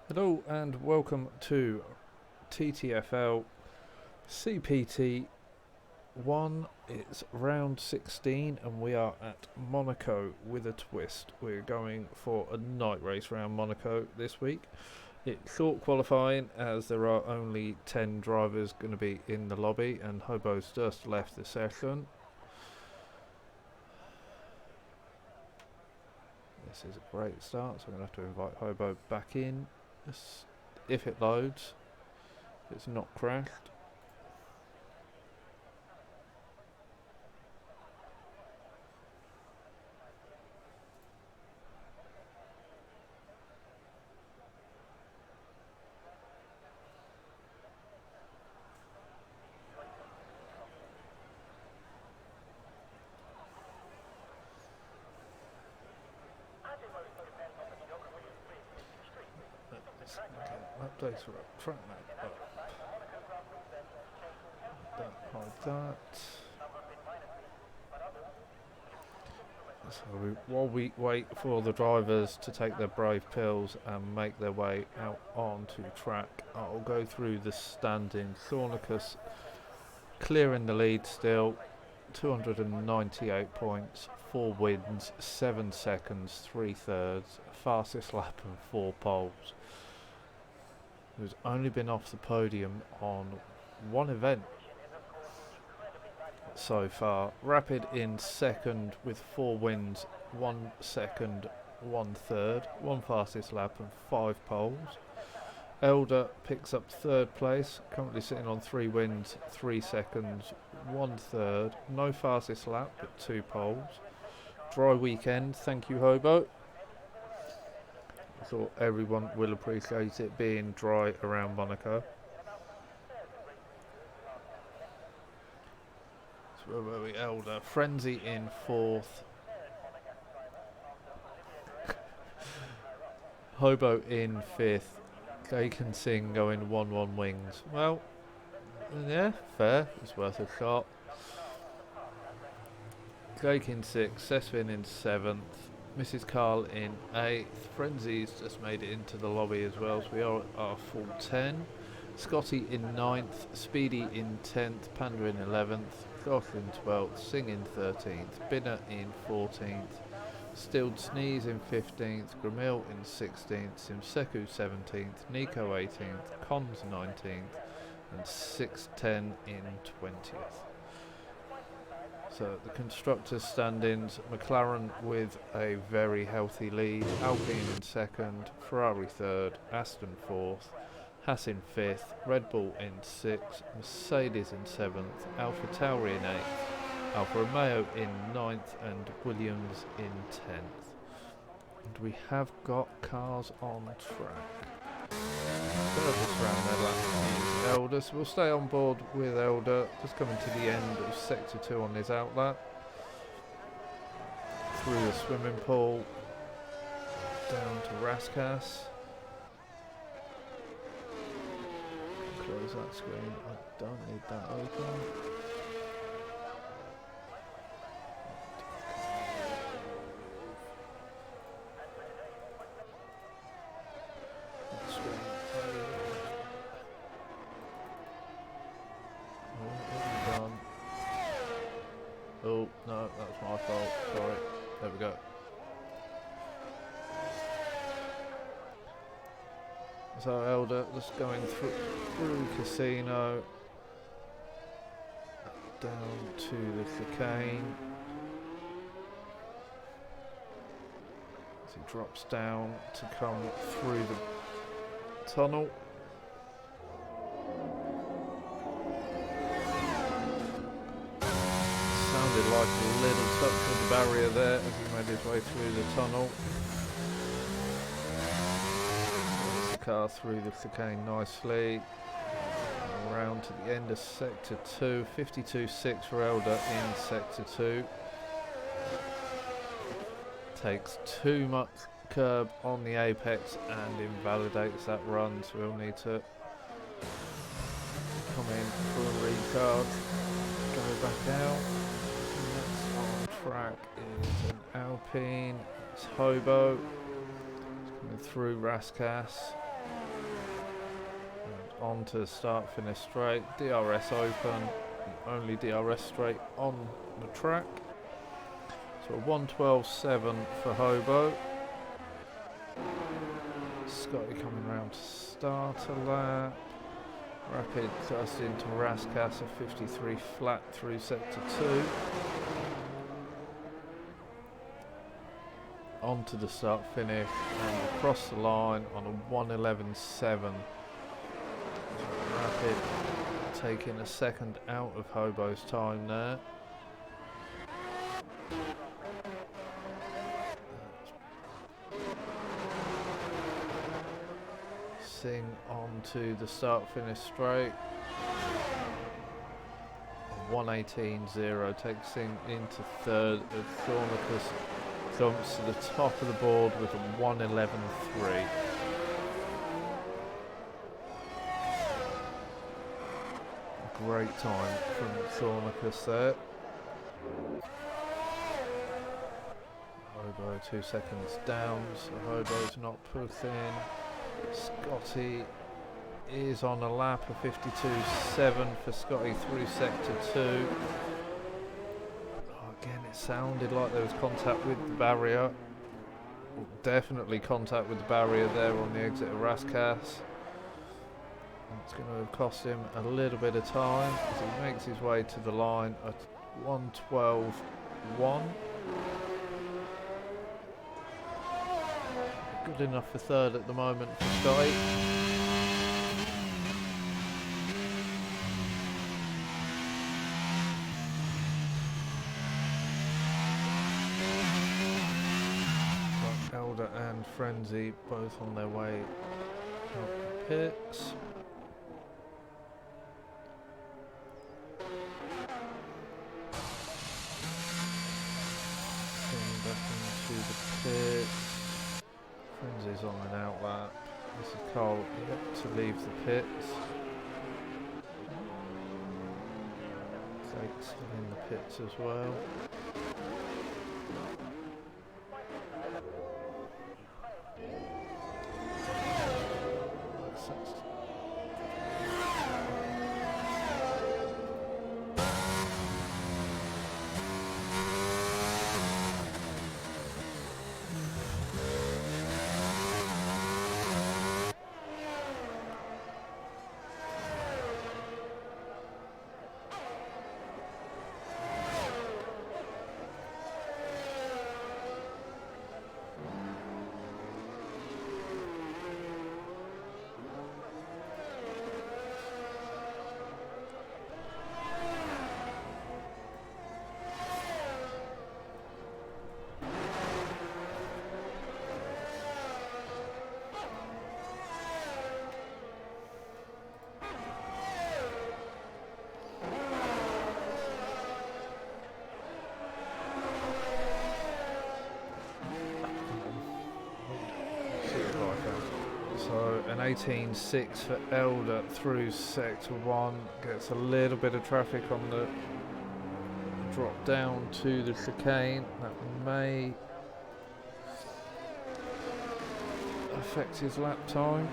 Hello and welcome to TTFL CPT1. It's round 16 and we are at Monaco with a twist. We're going for a night race around Monaco this week. It's short qualifying as there are only 10 drivers going to be in the lobby and Hobo's just left the session. This is a great start, so I'm going to have to invite Hobo back in. If it loads, if it's not crashed. Updates for a track map up. Don't hide that. So while we wait for the drivers to take their brave pills and make their way out onto track, I'll go through the standings. Thornicus clearing the lead still, 298 points, 4 wins, 7 seconds, 3 thirds, fastest lap and 4 poles. Who's only been off the podium on one event so far. Rapid in second with 4 wins, 1 second, 1 third, 1 fastest lap and 5 poles. Elder picks up third place, currently sitting on 3 wins, 3 seconds, 1 third, no fastest lap but 2 poles. Dry weekend, thank you Hobo. I thought everyone will appreciate it being dry around Monaco. So where were we? Elder. Frenzy in 4th. Hobo in 5th. Gaken Singh going 1-1 wings. Well, yeah, fair. It's worth a shot. Gaken 6th. Sesvin in 7th. Mrs. Carl in 8th. Frenzy's just made it into the lobby as well, so we are at our full 10. Scotty in 9th, Speedy in 10th, Panda in 11th, Josh in 12th, Singh in 13th, Binner in 14th, Stilled Sneeze in 15th, Gramil in 16th, Simseku 17th, Nico 18th, Cons 19th, and 610 in 20th. So the constructors standings, McLaren with a very healthy lead, Alpine in 2nd, Ferrari 3rd, Aston 4th, Haas in 5th, Red Bull in 6th, Mercedes in 7th, Alfa Tauri in 8th, Alfa Romeo in 9th and Williams in 10th. And we have got cars on track. Furthest round their lap is Elder, so we'll stay on board with Elder, just coming to the end of sector 2 on his outlap. Through the swimming pool, down to Raskas. Close that screen, I don't need that open. Oh, no, that's my fault. Sorry. There we go. So Elder just going through Casino, down to the chicane. As he drops down to come through the tunnel. Sounded like a little touch of the barrier there as he made his way through the tunnel. There's the car through the chicane nicely. Around to the end of sector 2. 52.6 for Elder in sector 2. Takes too much curb on the apex and invalidates that run, so we'll need to come in for a recharge. Go back out. Next on track is an Alpine. It's Hobo. It's coming through Raskas. onto the start finish straight. DRS open, the only DRS straight on the track. So 1:12.7 for Hobo. Scotty coming round to start a lap. Rapid just into Raskas at 53 flat through sector 2. Onto the start finish and across the line on a 1:11.7. Rapid taking a second out of Hobo's time there. Sing onto the start finish straight. 1:18.0 takes Sing into third as Thornicus jumps to the top of the board with a 1:11.3. Great time from Thornicus there. Hobo 2 seconds down, so Hobo's not put in. Scotty is on a lap of 52.7 for Scotty through sector 2. Again, it sounded like there was contact with the barrier. Well, definitely contact with the barrier there on the exit of Raskas. It's going to have cost him a little bit of time as he makes his way to the line at 1:12.1. Good enough for third at the moment for Scotty. Got Elder and Frenzy both on their way out the pits. Back into the pits. Frenzy's on an out lap. This is Cole yet to leave the pits. Jake's still in the pits as well. So an 18.6 for Elder through sector 1, gets a little bit of traffic on the drop down to the chicane. That may affect his lap time.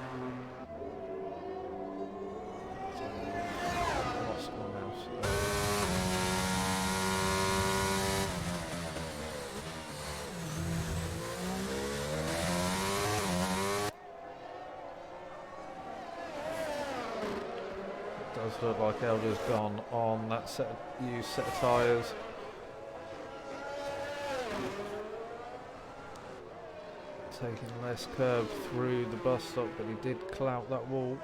Lost one else. Does look like Elder's gone on that used set of tyres. Taking less curve through the bus stop, but he did clout that wall.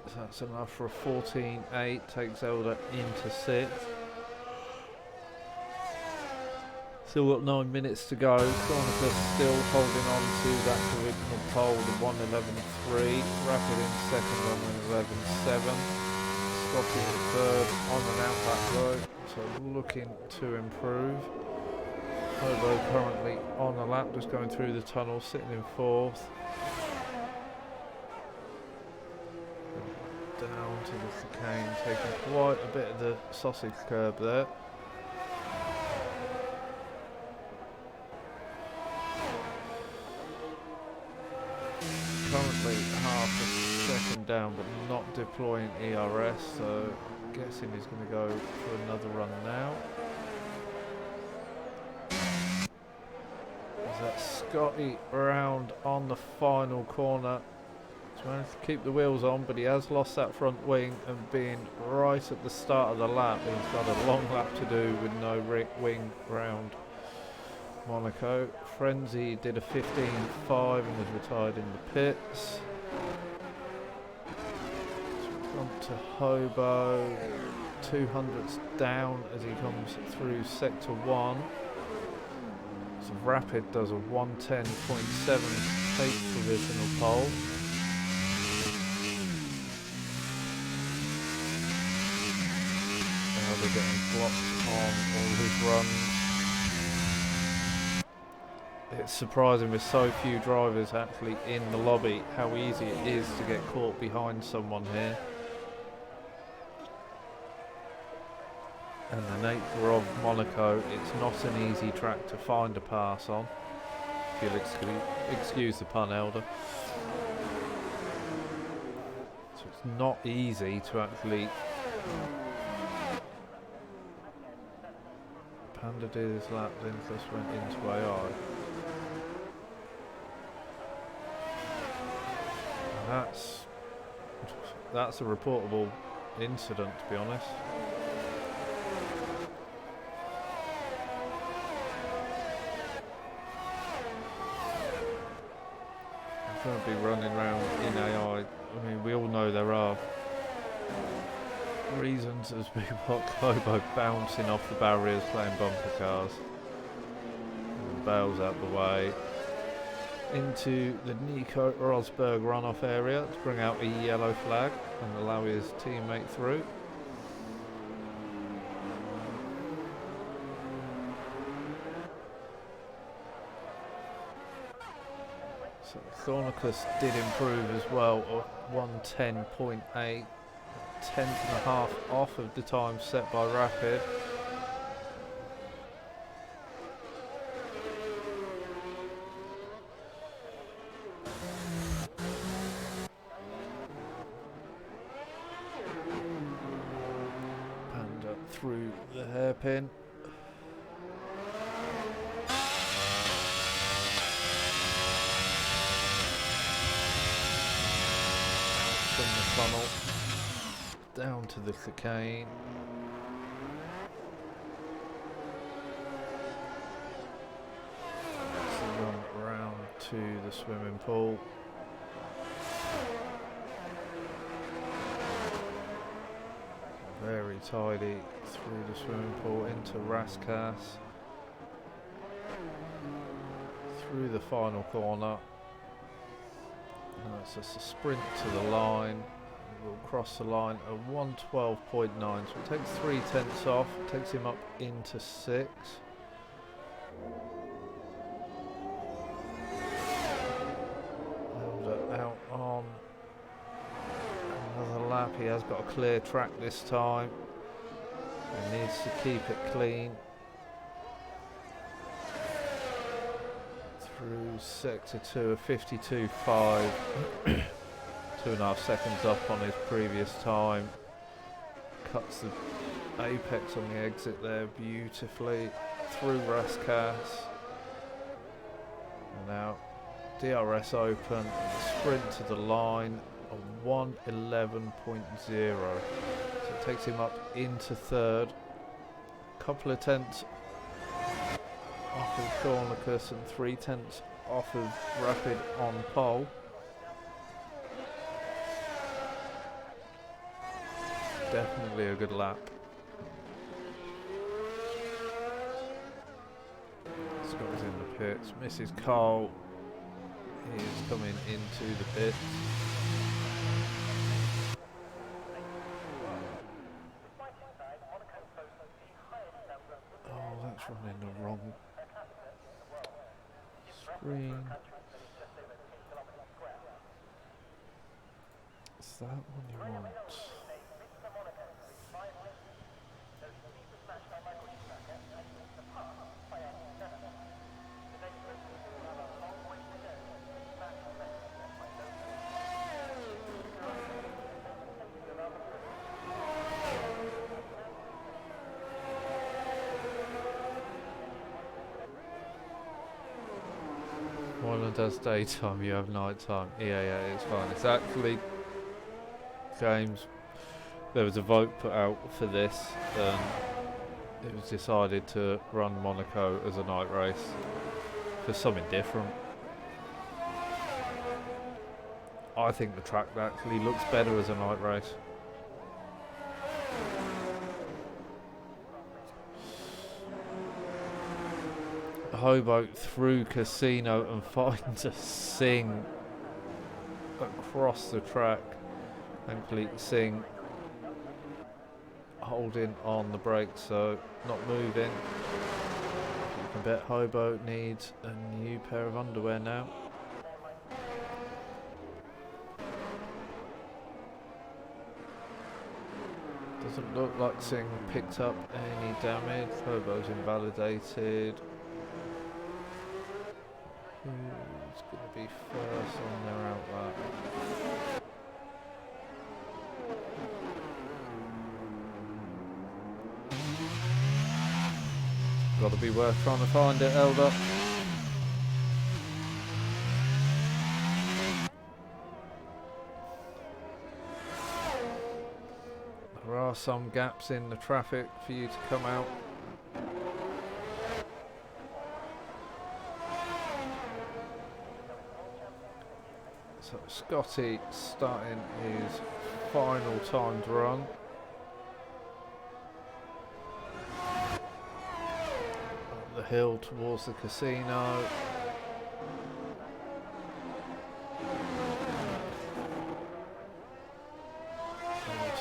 So that's enough for a 14.8, takes Elder into 6th. Still got 9 minutes to go. Sonica still holding on to that provisional pole, the 1:11.3. Rapid in second on 1:11.7. Scotty in third on and out that road, so looking to improve. Hobo currently on a lap, just going through the tunnel, sitting in 4th. Down to the chicane, taking quite a bit of the sausage curb there. currently half a second down, but not deploying ERS, so I'm guessing he's going to go for another run now. That's Scotty round on the final corner. He's managed to keep the wheels on, but he has lost that front wing, and being right at the start of the lap, he's got a long lap to do with no wing round Monaco. Frenzy did a 15.5 and was retired in the pits. On to Hobo, 200s down as he comes through sector 1. So Rapid does a 110.7 take provisional pole. Now they're getting blocked on all his runs. It's surprising with so few drivers actually in the lobby how easy it is to get caught behind someone here. And the nature of Monaco, it's not an easy track to find a pass on. If you'll excuse the pun, Elder. So it's not easy to actually... Panda did his lap, Linthus went into AI. And that's a reportable incident, to be honest. Going to be running around in AI. I mean, we all know there are reasons as people like Hobo bouncing off the barriers playing bumper cars. And bails out the way into the Nico Rosberg runoff area to bring out a yellow flag and allow his teammate through. So Thornicus did improve as well at 110.8, tenth and a half off of the time set by Rapid. Panda through the hairpin. From the funnel down to the chicane. So run around to the swimming pool. Very tidy through the swimming pool into Raskas. Through the final corner. It's just a sprint to the line. We'll cross the line at 112.9, so it takes 0.3 off, takes him up into 6. And out on another lap. He has got a clear track this time. He needs to keep it clean. Through sector 2 of 52.5. 2.5 seconds up on his previous time. Cuts the apex on the exit there beautifully. Through Raskas. And now DRS open. Sprint to the line. A 111.0. So it takes him up into 3rd. Couple of tenths off of Thornicus and 0.3 off of Rapid on pole. Definitely a good lap. Scott's in the pits. Mrs. Cole is coming into the pits. Oh, that's running the wrong screen. Is that one you want? Moreland has daytime, you have nighttime. Yeah, it's fine. It's actually games. There was a vote put out for this, and it was decided to run Monaco as a night race for something different. I think the track actually looks better as a night race. Hobo through Casino and finds a Sing across the track. Thankfully Sing holding on the brakes, so not moving. You can bet Hobo needs a new pair of underwear now. Doesn't look like Sing picked up any damage. Hobo's invalidated. Who's going to be first on their outlap? Got to be worth trying to find it, Elder. There are some gaps in the traffic for you to come out. So Scotty starting his final timed run. Up the hill towards the casino.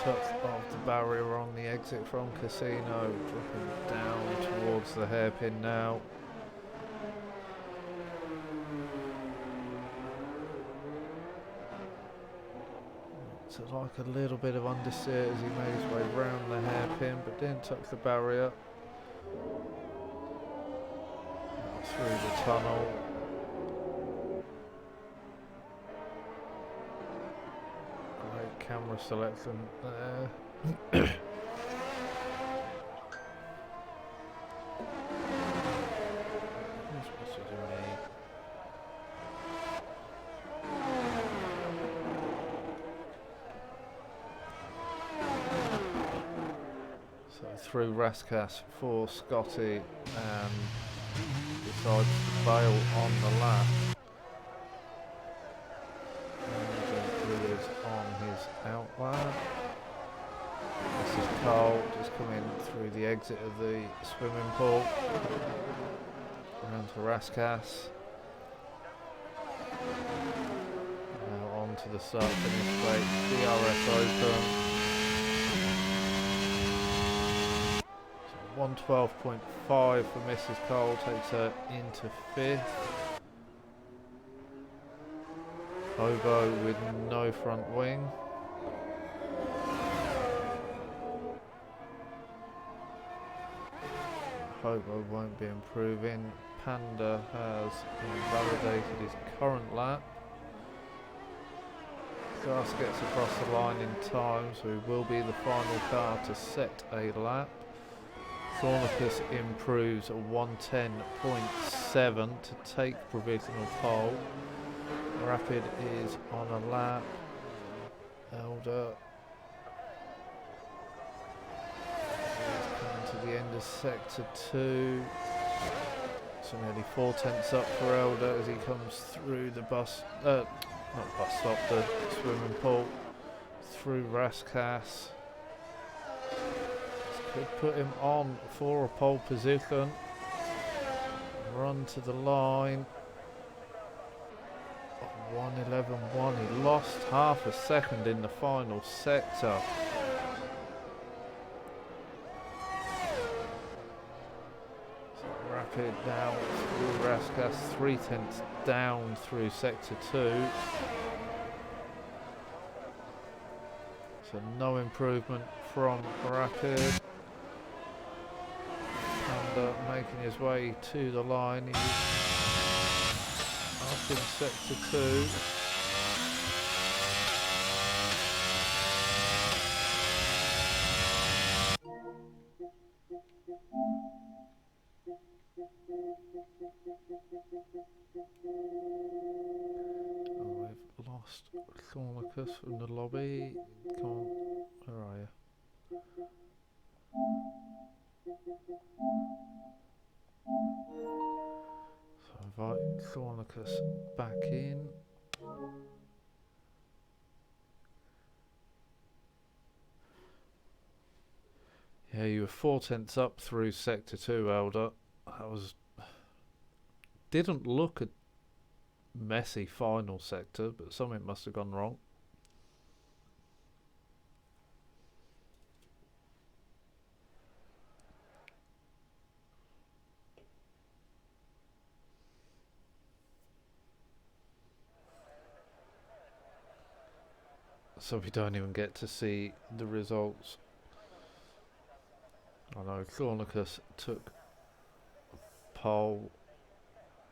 Touch of the barrier on the exit from casino, dropping down towards the hairpin now. So like a little bit of understeer as he made his way round the hairpin, but didn't touch the barrier. Through the tunnel. Great camera selection there. Through Raskas for Scotty and decides to bail on the lap. And he is on his outlap. This is Carl just coming through the exit of the swimming pool. Around to Raskas. Now on to the start finish straight. DRS open. 112.5 for Mrs. Cole, takes her into 5th. Hobo with no front wing. Hobo won't be improving. Panda has invalidated his current lap. Gas gets across the line in time, so he will be the final car to set a lap. Thornicus improves a 110.7 to take provisional pole. Rapid is on a lap. Elder is coming to the end of sector 2. So nearly 4/10 up for Elder as he comes through the not bus stop, the swimming pool, through Raskas. Could put him on for a pole position. Run to the line. 1:11.1. He lost half a second in the final sector. So Rapid now through Raskas, 3/10 down through sector 2. So no improvement from Rapid. Making his way to the line. He's up in sector 2. Oh, we've lost Thornicus from the lobby. Come on, where are you? So invite Thornicus back in. Yeah, you were 4/10 up through Sector 2, Elder. That was... Didn't look a messy final sector, but something must have gone wrong. So we don't even get to see the results. I know Thornicus took pole,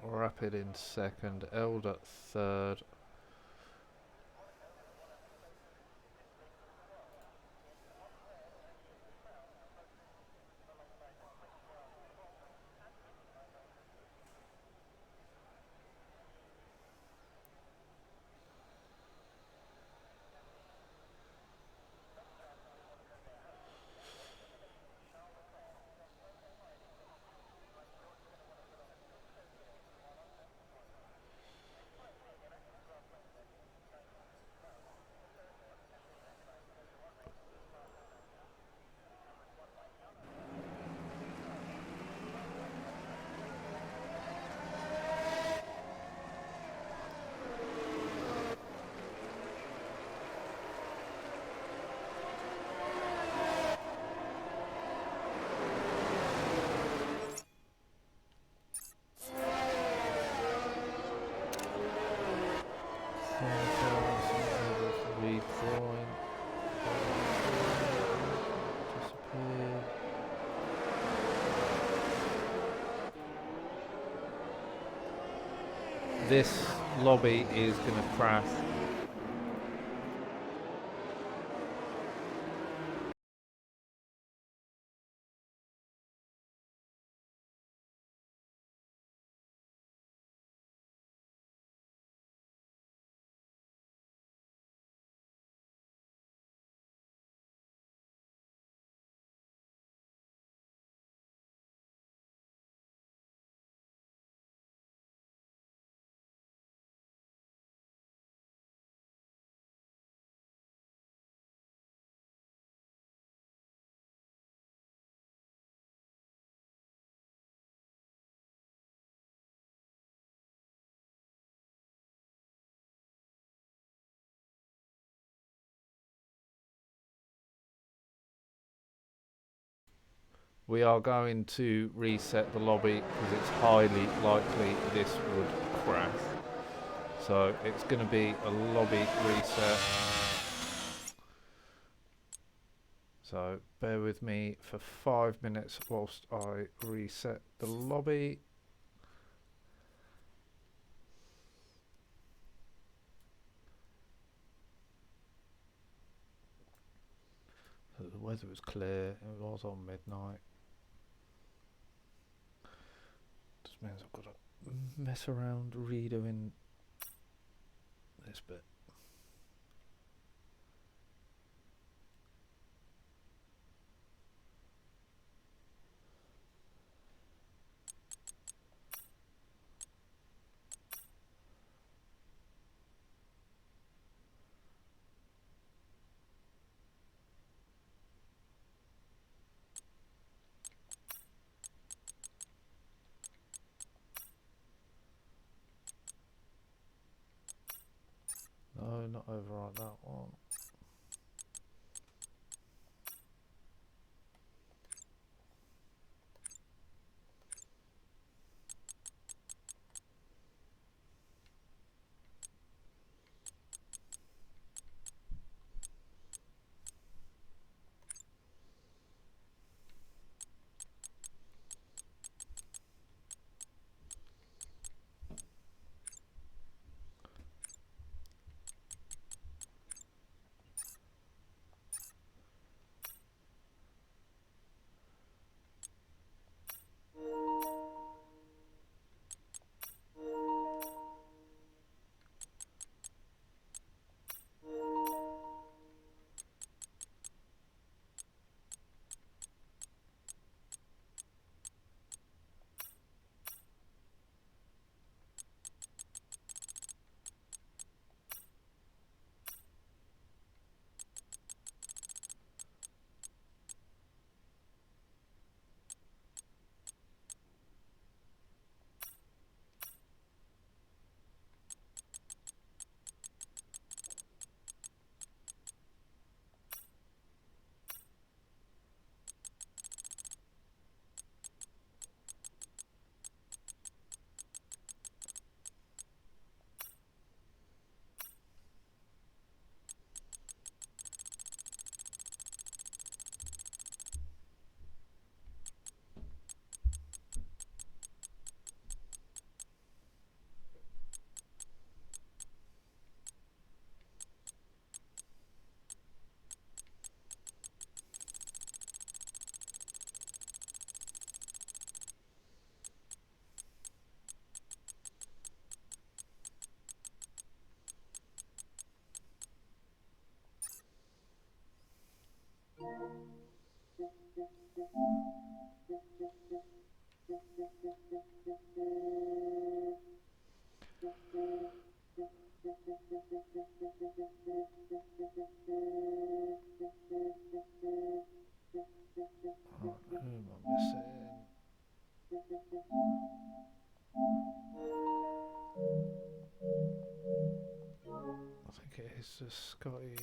Rapid in second, Elder third. Redrawing. Disappear. This lobby is going to crash. We are going to reset the lobby because it's highly likely this would crash. So it's going to be a lobby reset. So bear with me for 5 minutes whilst I reset the lobby. So the weather was clear, it was on midnight. Just means I've got to mess around redoing this bit. No, not overwrite that one. Mr. Scotty.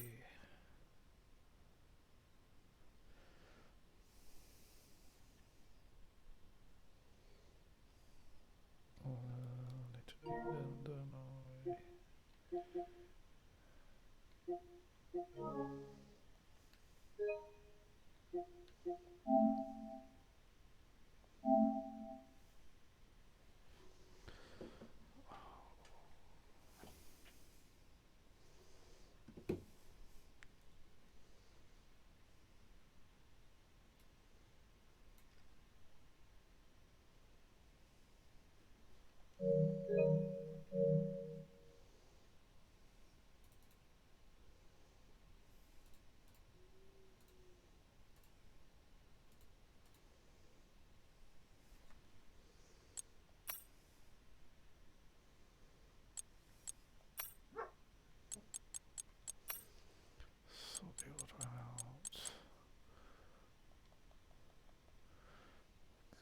Sort the order out.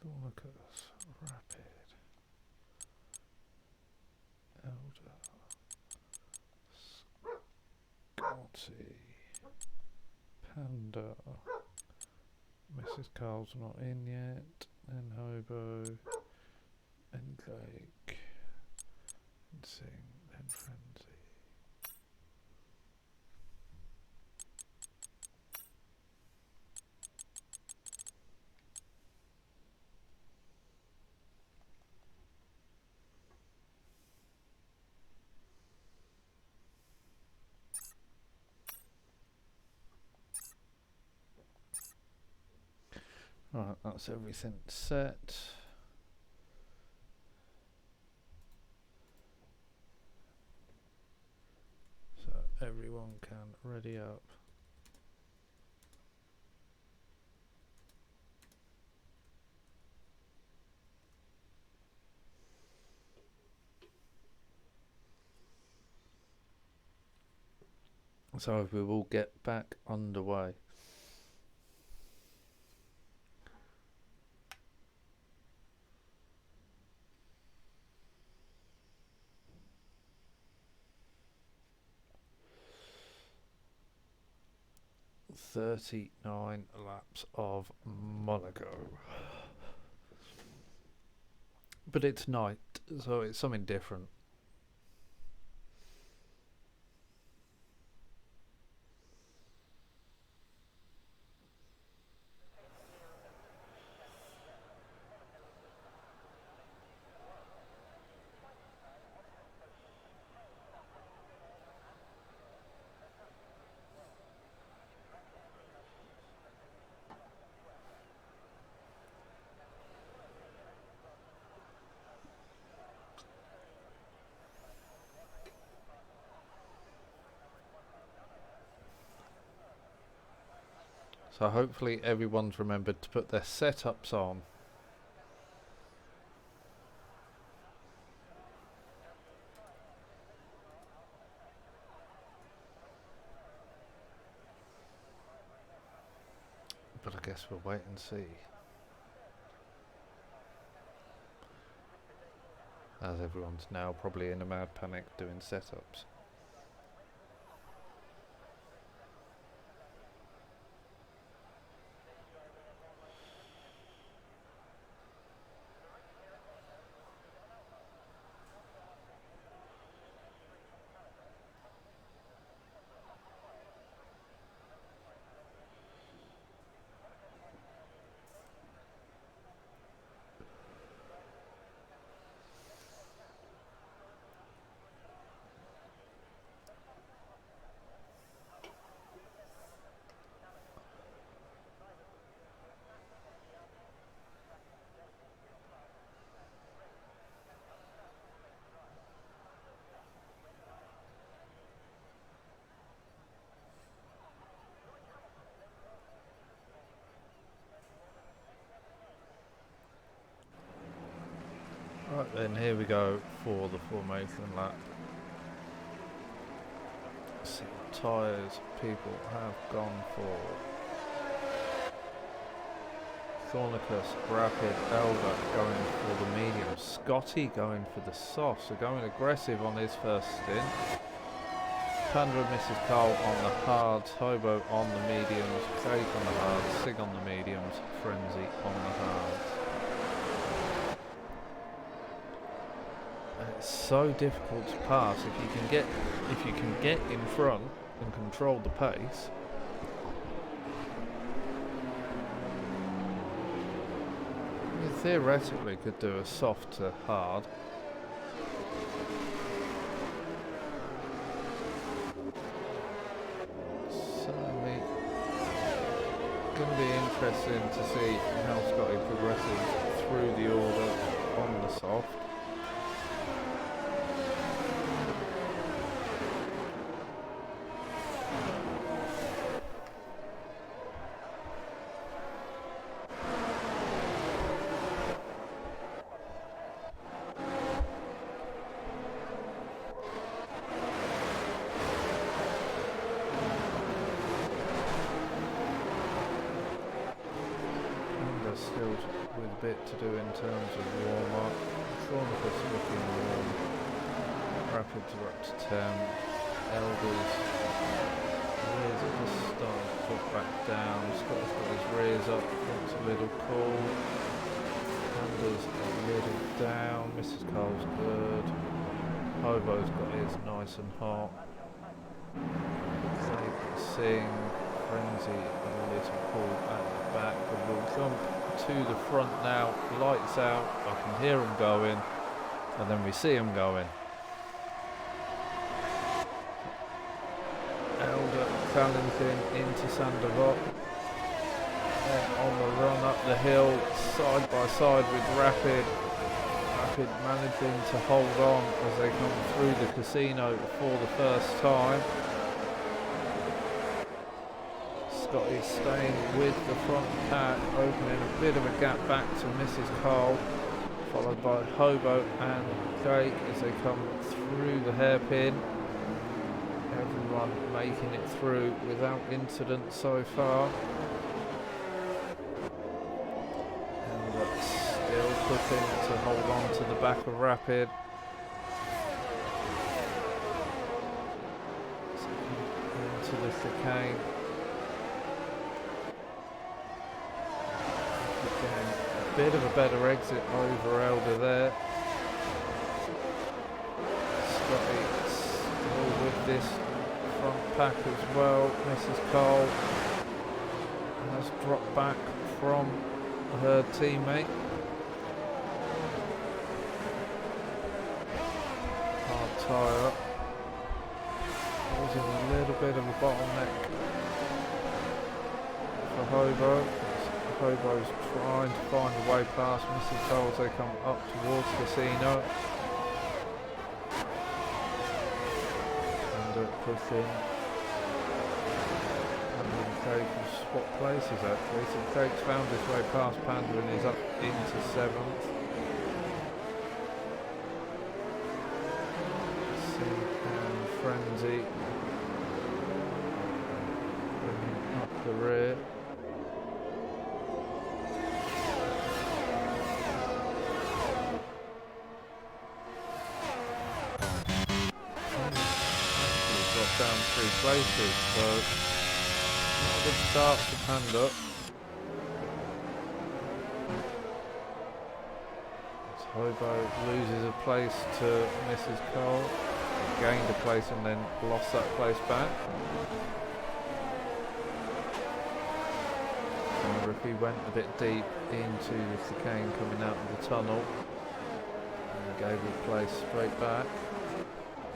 Cornicus, Rapid, Elder, Scotty, Panda. Mrs. Carl's not in yet. Then Hobo, then Cake, then Sing, then Frenzy. Right, that's everything set. So everyone can ready up. So we will get back underway. "39 laps of Monaco." But it's night, so it's something different. So hopefully everyone's remembered to put their setups on. But I guess we'll wait and see. As everyone's now probably in a mad panic doing setups. Right then, here we go for the formation lap. Let's see what tyres people have gone for. Thornicus, Rapid, Elder going for the medium. Scotty going for the soft, so going aggressive on his first stint. Panda and Mrs. Cole on the hards, Hobo on the mediums, Cake on the hards, Sig on the mediums, Frenzy on the hards. And it's so difficult to pass if you can get in front and control the pace. You theoretically could do a soft to hard. Certainly going to be interesting to see how Scotty progresses through the order on the soft. Still with a bit to do in terms of warm-up. Thornicus looking warm. Rapids are up to 10. Elders. Rears are just starting to put back down. Scott's got his rears up. Front's a little cool. Panda's a little down. Mrs. Cole's good. Hobo's got his nice and hot. They can sing. Frenzy a little cool at the back. But we'll jump to the front now, lights out, I can hear them going, and then we see them going. Elder challenging into Sandoval, then on the run up the hill, side by side with Rapid. Rapid managing to hold on as they come through the casino for the first time. Scotty staying with the front pack, opening a bit of a gap back to Mrs. Cole, followed by Hobo and Cake as they come through the hairpin. Everyone making it through without incident so far. And still pushing to hold on to the back of Rapid. Into the chicane. A bit of a better exit over Elder there. Scotty still with this front pack as well. Mrs. Cole has dropped back from her teammate. Hard tyre up. Causing a little bit of a bottleneck for Hobo. Hobo's trying to find a way past Mrs. Cole as they come up towards Casino. And pushing. And Cake will swap places actually. So Cake's found his way past Panda and is up into 7th. And Frenzy bringing up the rear. Down 3 places, so not a good start for Panda. As Hobo loses a place to Mrs. Cole, gained a place and then lost that place back. And Ricky went a bit deep into the chicane coming out of the tunnel and gave a place straight back.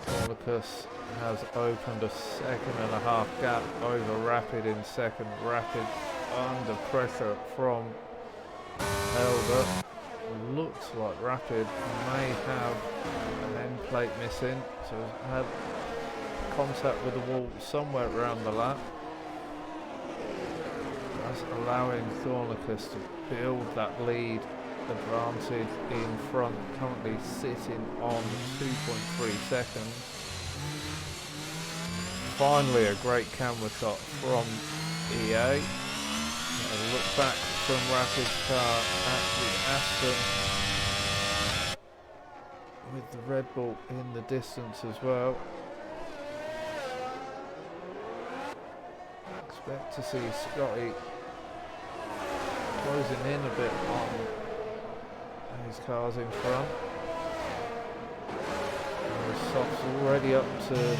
Orlicus has opened a 2.5 gap over Rapid in second. Rapid under pressure from Elder. Looks like Rapid may have an end plate missing, so had contact with the wall somewhere around the lap. That's allowing Thornicus to build that lead advantage in front, currently sitting on 2.3 seconds. Finally a great camera shot from EA. A look back from Rapid's car at the Aston with the Red Bull in the distance as well. Expect to see Scotty closing in a bit on his cars in front. And the soft's already up to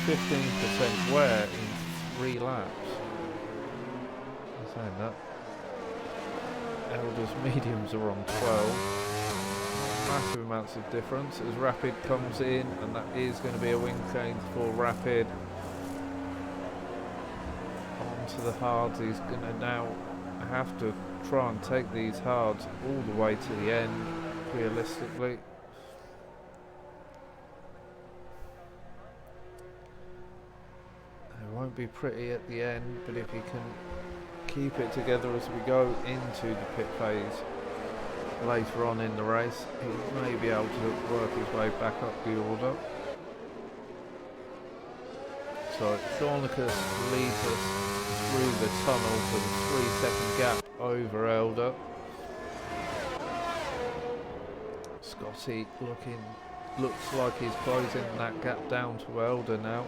15% wear in 3 laps. I'm saying that. Elders mediums are on 12. Massive amounts of difference as Rapid comes in, and that is going to be a wing change for Rapid. Onto the hards, he's going to now have to try and take these hards all the way to the end, realistically. It won't be pretty at the end, but if he can keep it together as we go into the pit phase later on in the race, he may be able to work his way back up the order. So Shaunacus leads us through the tunnel for the 3-second gap over Elder. Scotty looks like he's closing that gap down to Elder now.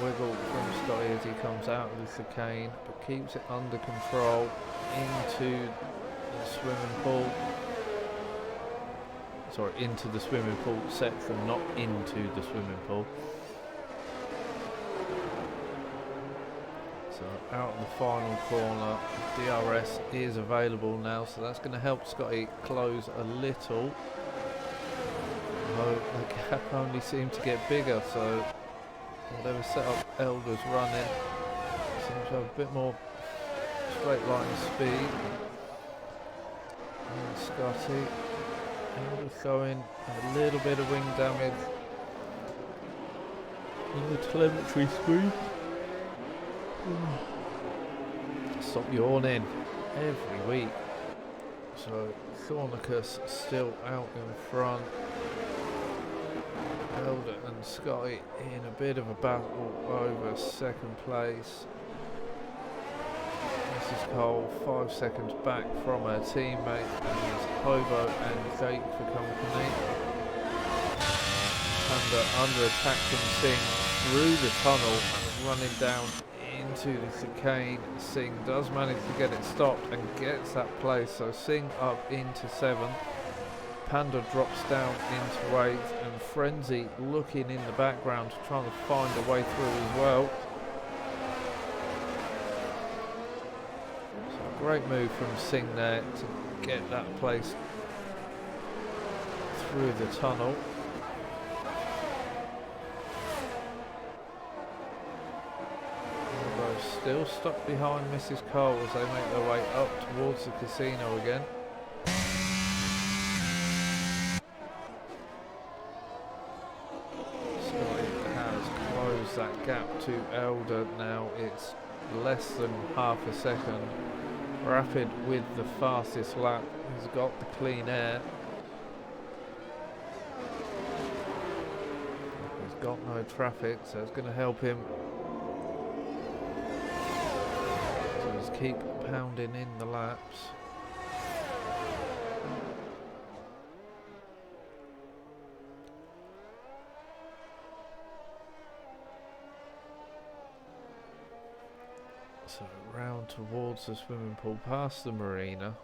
Wiggle from Scotty as he comes out of the chicane, but keeps it under control into the swimming pool. Sorry, into the swimming pool section, not into the swimming pool. So out in the final corner, DRS is available now, so that's going to help Scotty close a little. Although the gap only seemed to get bigger, so whatever setup Elder's running seems to have a bit more straight line speed. And Scotty, Elder's showing a little bit of wing damage in the telemetry screen. Stop yawning every week. So Shaunacus still out in front. Elder and Scotty in a bit of a battle over second place. Mrs. Cole 5 seconds back from her teammate, and there's Hobo and Jake for company. Under attack from Singh through the tunnel and running down into the chicane. Singh does manage to get it stopped and gets that place, so Singh up into 7th. Panda drops down into 8th, and Frenzy looking in the background to try and find a way through as well. So a great move from Singh there to get that place through the tunnel. Although still stuck behind Mrs. Cole as they make their way up towards the casino again. That gap to Elder now, it's less than half a second. Rapid with the fastest lap, he's got the clean air, he's got no traffic, so it's going to help him. So just keep pounding in the laps. So round towards the swimming pool, past the marina.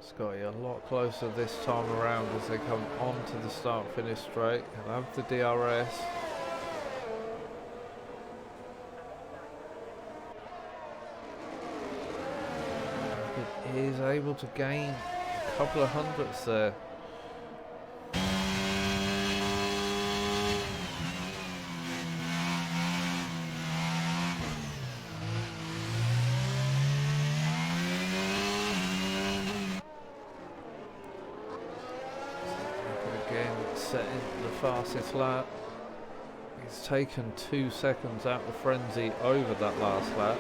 Scotty a lot closer this time around as they come onto the start-finish straight. He'll have the DRS. He is able to gain a couple of hundredths there. Setting the fastest lap. He's taken 2 seconds out of Frenzy over that last lap.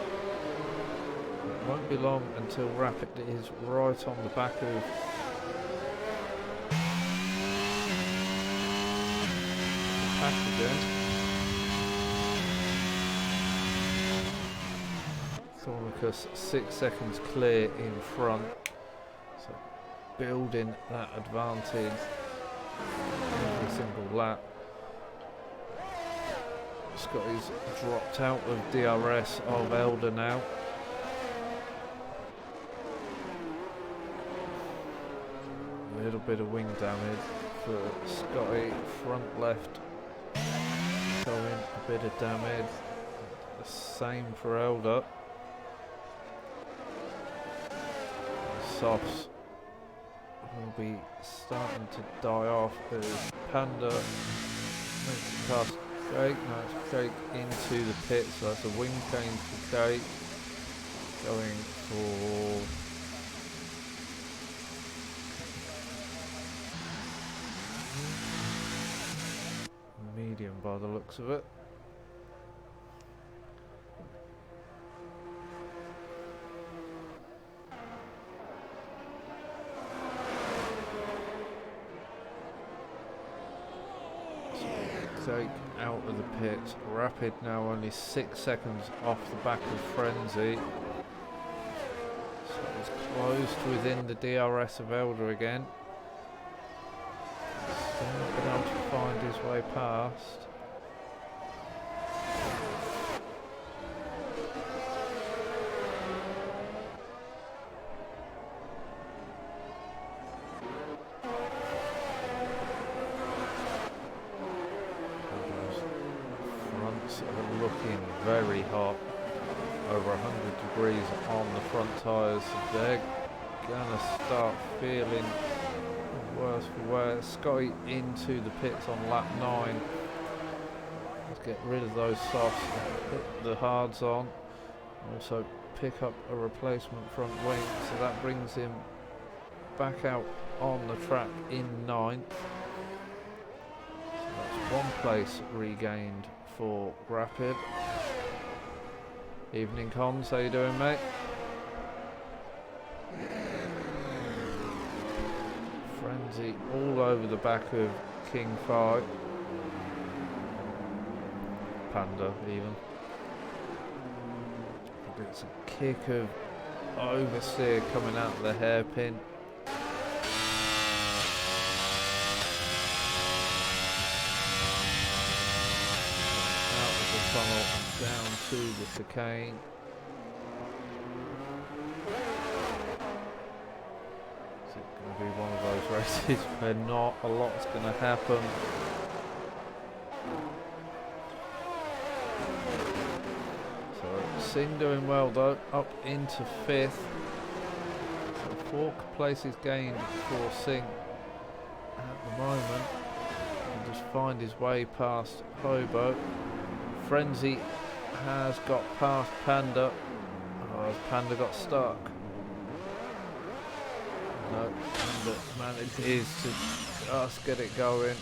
It won't be long until Rapid is right on the back of the pack again. Thornicus 6 seconds clear in front, so building that advantage every single lap. Scotty's dropped out of DRS of Elder now. A little bit of wing damage for Scotty, front left showing a bit of damage. The same for Elder. Softs will be starting to die off as Panda makes the car straight. Now it's straight into the pit, so that's a wing change for Kate. Going for medium by the looks of it. Take out of the pit. Rapid now only 6 seconds off the back of Frenzy. So it's closed within the DRS of Elder again. Still not been able to find his way past. Are looking very hot, over 100 degrees on the front tyres. They're gonna start feeling worse for wear. Scotty into the pits on lap 9. Let's get rid of those softs and put the hards on. Also pick up a replacement front wing, so that brings him back out on the track in 9th. So that's 1 place regained for Rapid. Evening Cons, how you doing, mate? Frenzy all over the back of King 5. Panda even. It's a kick of oversteer coming out of the hairpin. Tunnel and down to the chicane. Is it going to be one of those races where not a lot's going to happen? So Singh doing well though, up into 5th. So 4 places gained for Singh at the moment. And just find his way past Hobo. Frenzy has got past Panda. Oh, has Panda got stuck? No, Panda manages to just get it going.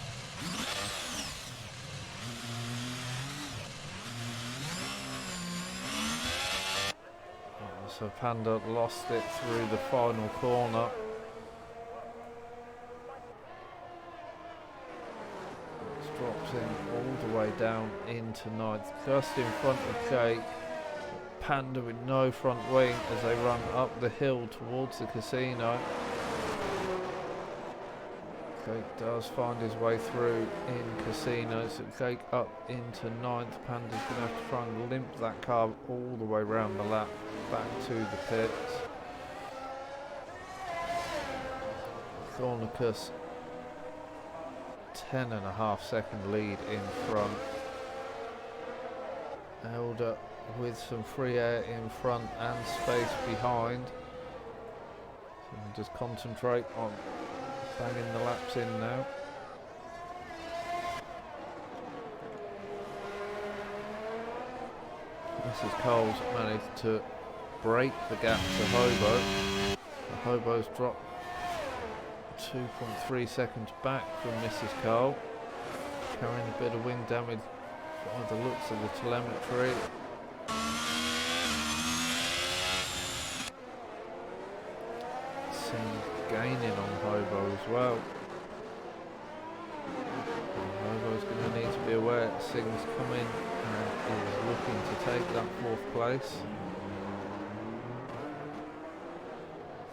Oh, so Panda lost it through the final corner. Drops in all the way down into 9th, just in front of Jake. Panda with no front wing as they run up the hill towards the casino. Jake does find his way through in casino, so Jake up into 9th. Panda's going to have to try and limp that car all the way around the lap back to the pits. Thornicus 10.5 second lead in front. Elder with some free air in front and space behind. So we'll just concentrate on banging the laps in now. Mrs. Cole's managed to break the gap to Hobo. The Hobo's dropped 2.3 seconds back from Mrs. Cole, carrying a bit of wing damage by the looks of the telemetry. Singh gaining on Hobo as well. And Hobo's going to need to be aware Singh's coming and is looking to take that 4th place.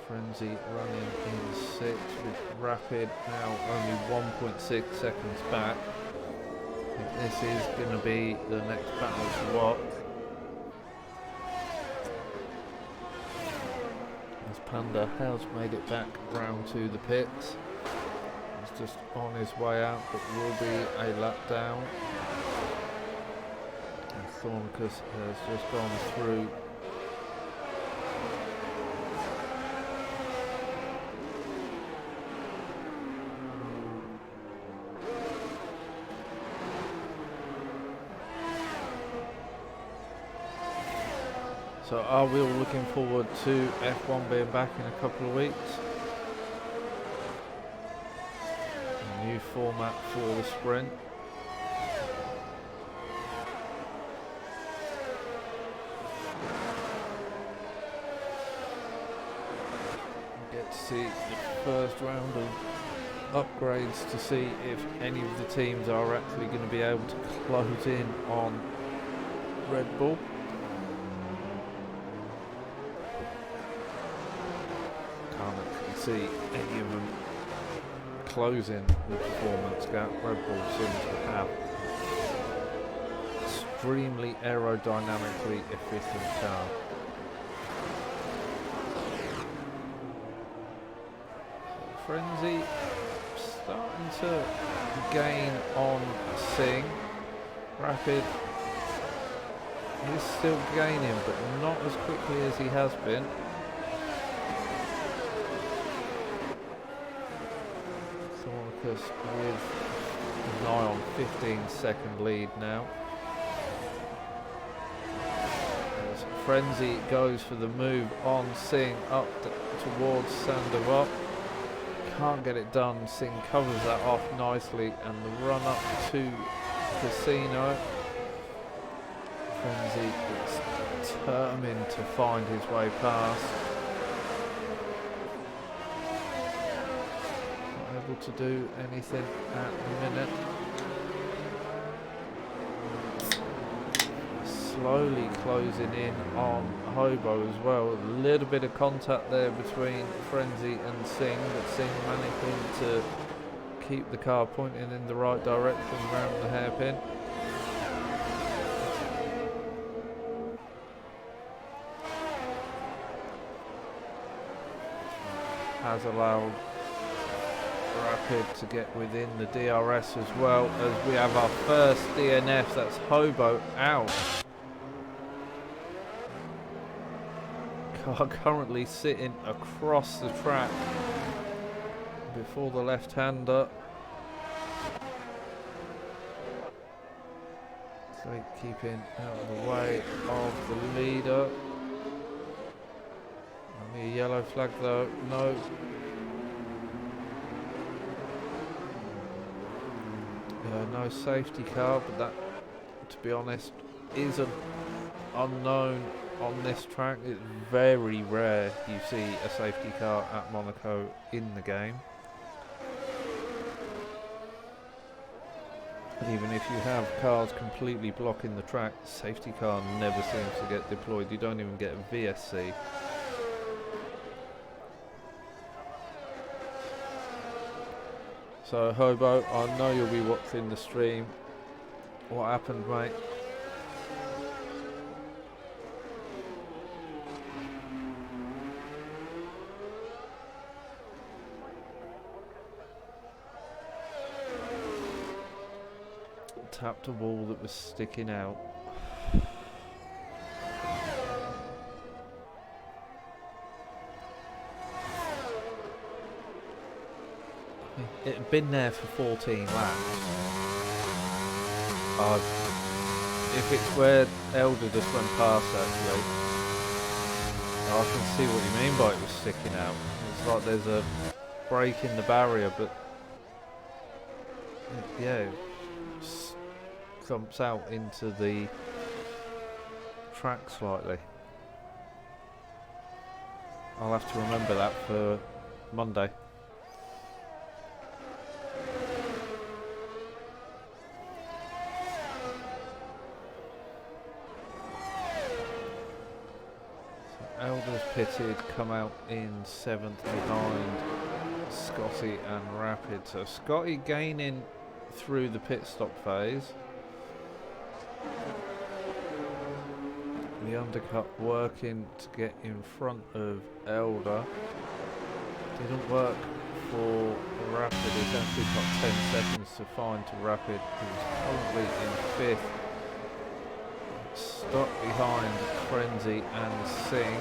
Frenzy running in 6 with Rapid now only 1.6 seconds back. I think this is going to be the next battle to watch. As Panda has made it back round to the pits. He's just on his way out, but will be a lap down. And Thornicus has just gone through. So are we all looking forward to F1 being back in a couple of weeks? A new format for the sprint. Get to see the first round of upgrades to see if any of the teams are actually going to be able to close in on Red Bull. See any of them closing the performance gap. Red Bull seems to have extremely aerodynamically efficient car. Frenzy starting to gain on Singh. Rapid is still gaining, but not as quickly as he has been. With an eye on 15-second lead now. As Frenzy goes for the move on Singh up towards Sandoval. Can't get it done. Singh covers that off nicely, and the run up to Casino. Frenzy is determined to find his way past. To do anything at the minute. Slowly closing in on Hobo as well. A little bit of contact there between Frenzy and Singh, but Singh managing to keep the car pointing in the right direction around the hairpin. Has allowed Rapid to get within the DRS as well, as we have our first DNF. That's Hobo out. Car currently sitting across the track before the left-hander. So keeping out of the way of the leader. Only a yellow flag though, no. No safety car, but that, to be honest, is an unknown on this track. It's very rare you see a safety car at Monaco in the game. Even if you have cars completely blocking the track, the safety car never seems to get deployed. You don't even get a VSC. So Hobo, I know you'll be watching the stream. What happened, mate? Tapped a wall that was sticking out. It had been there for 14 laps. If it's where Elder just went past, actually, I can see what you mean by it was sticking out. It's like there's a break in the barrier, but yeah, it jumps out into the track slightly. I'll have to remember that for Monday. Elder's pitted, come out in 7th behind Scotty and Rapid. So Scotty gaining through the pit stop phase. The undercut working to get in front of Elder. Didn't work for Rapid. He's actually got 10 seconds to find to Rapid, who's currently in 5th. Stuck behind Frenzy and Singh.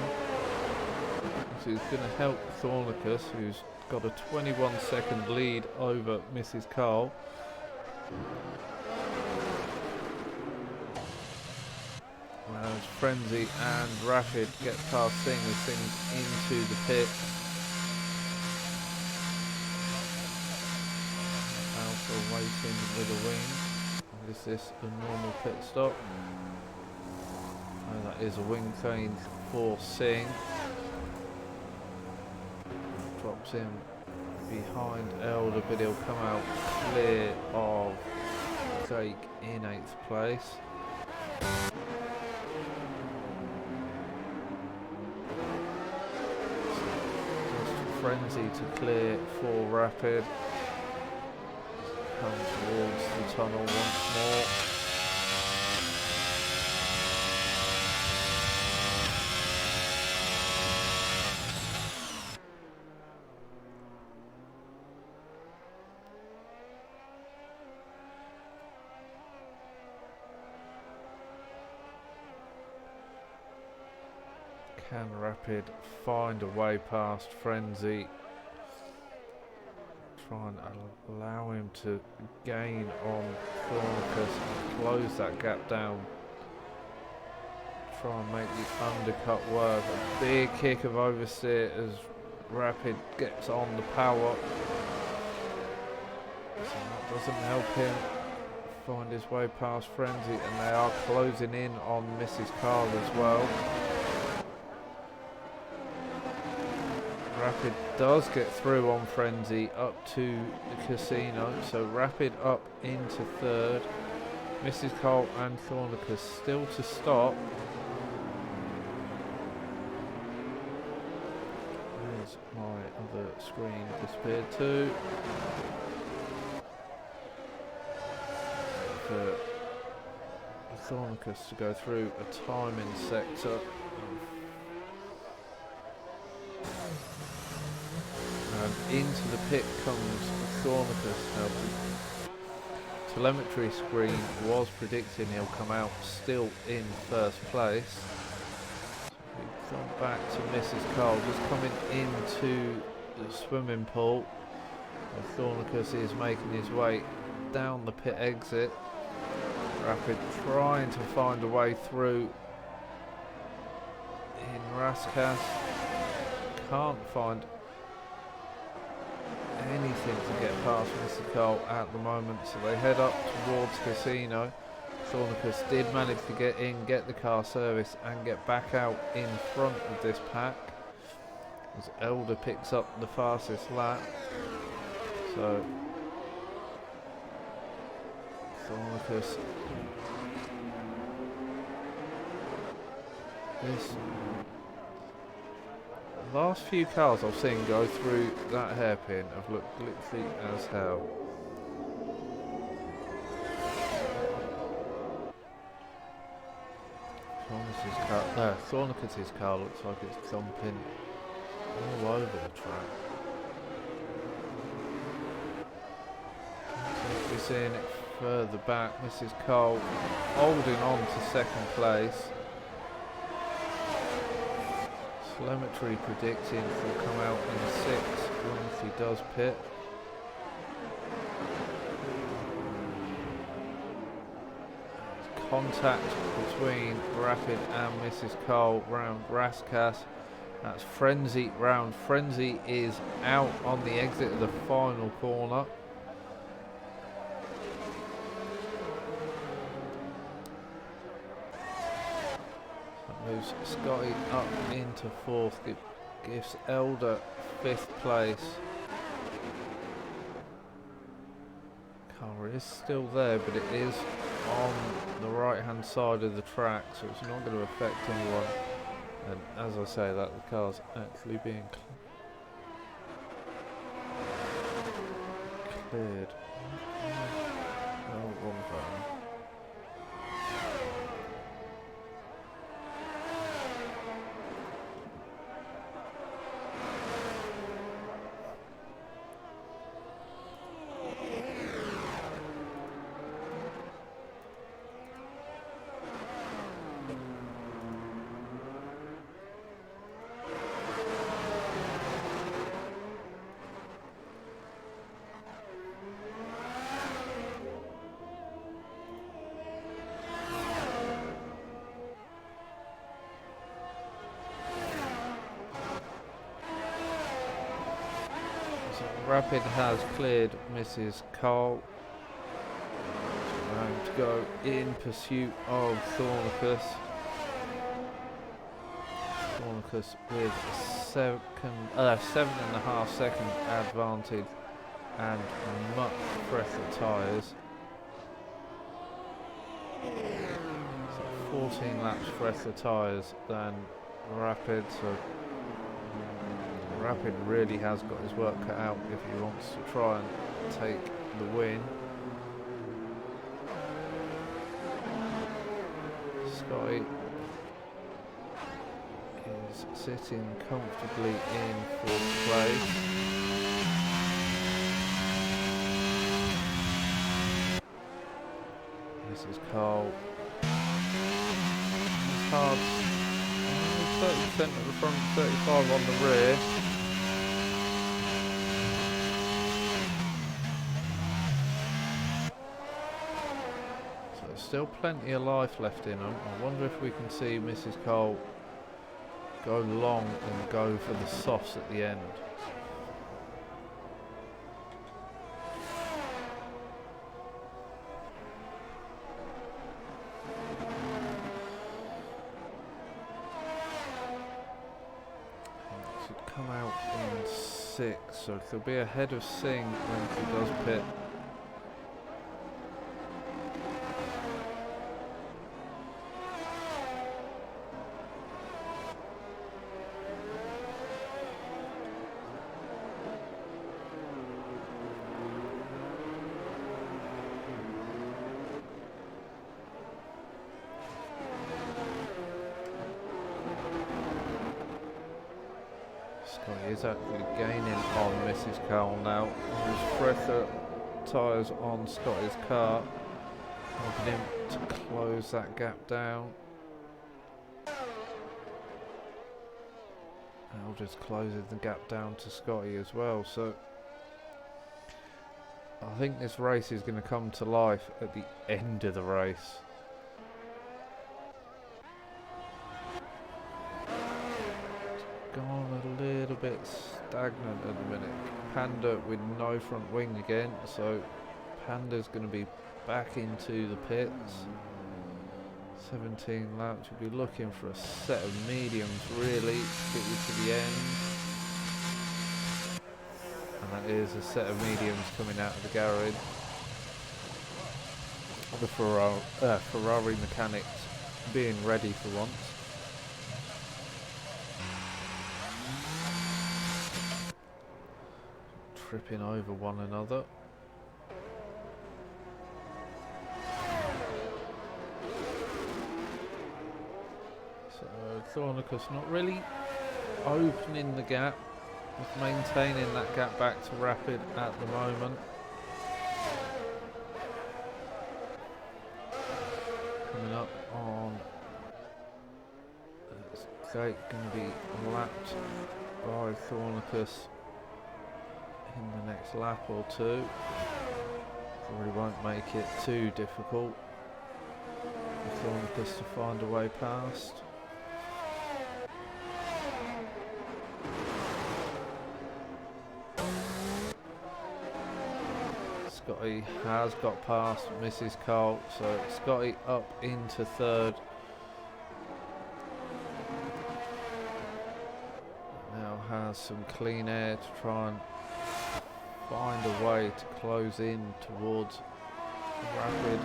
So he's going to help Thornicus, who's got a 21-second lead over Mrs. Carl. As Frenzy and Rapid get past Singh as Singh's into the pit. Alpha waiting with a wing. Is this a normal pit stop? No, that is a wing change for Singh. Drops him behind Elder, but he'll come out clear of Jake in 8th place. Just Frenzy to clear for Rapid. Come towards the tunnel once more. Can Rapid find a way past Frenzy? Try and allow him to gain on Thornicus and close that gap down. Try and make the undercut work. A big kick of oversteer as Rapid gets on the power. So that doesn't help him find his way past Frenzy, and they are closing in on Mrs. Carl as well. Rapid does get through on Frenzy up to the casino, so Rapid up into 3rd. Mrs. Carl and Thornicus still to stop. There's my other screen disappeared too. For Thornicus to go through a timing sector. Into the pit comes Thornicus. Now, the telemetry screen was predicting he'll come out still in 1st place. So we've gone back to Mrs. Carl, just coming into the swimming pool. Thornicus is making his way down the pit exit. Rapid trying to find a way through in Raskas. Can't find anything to get past Mr. Cole at the moment, so they head up towards Casino. Thornicus did manage to get in, get the car service and get back out in front of this pack as Elder picks up the fastest lap. So Thornicus, this last few cars I've seen go through that hairpin have looked glitchy as hell. Thornicus' car looks like it's jumping all over the track. So we're seeing it further back. Mrs. Cole holding on to 2nd place. Telemetry predicting he'll come out in 6th once he does pit. Contact between Rapid and Mrs. Cole round Raskas. That's Frenzy round. Frenzy is out on the exit of the final corner. Moves Scotty up into 4th, gives Elder 5th place. Car is still there, but it is on the right hand side of the track, so it's not going to affect anyone And as I say that, the car's actually being cleared. Oh, wrong button. Rapid has cleared Mrs. Cole. Going to go in pursuit of Thornicus. Thornicus with a 7.5 second advantage and much fresher tyres. So 14 laps fresher tyres than Rapid. So Rapid really has got his work cut out if he wants to try and take the win. Scotty is sitting comfortably in fourth place. This is Carl. It's hard. 30% at the front, 35 on the rear. So there's still plenty of life left in them. I wonder if we can see Mrs. Cole go long and go for the softs at the end. Should come out in 6, so he'll be ahead of Singh when he does pit. Scotty is actually gaining on Mrs. Cole now. There's fresher tyres on Scotty's car, helping him to close that gap down. Now just closes the gap down to Scotty as well. So I think this race is going to come to life at the end of the race. Gone a little bit stagnant at the minute. Panda with no front wing again, so Panda's going to be back into the pits. 17 laps, we'll be looking for a set of mediums really to get you to the end. And that is a set of mediums coming out of the garage. The Ferrari mechanics being ready for once. Tripping over one another. So Thornicus not really opening the gap, just maintaining that gap back to Rapid at the moment. Coming up on Gate, going to be lapped by Thornicus in the next lap or two. Probably won't make it too difficult for Thornicus to find a way past. Scotty has got past Mrs. Cole, so Scotty up into third. Now has some clean air to try and find a way to close in towards Rapid.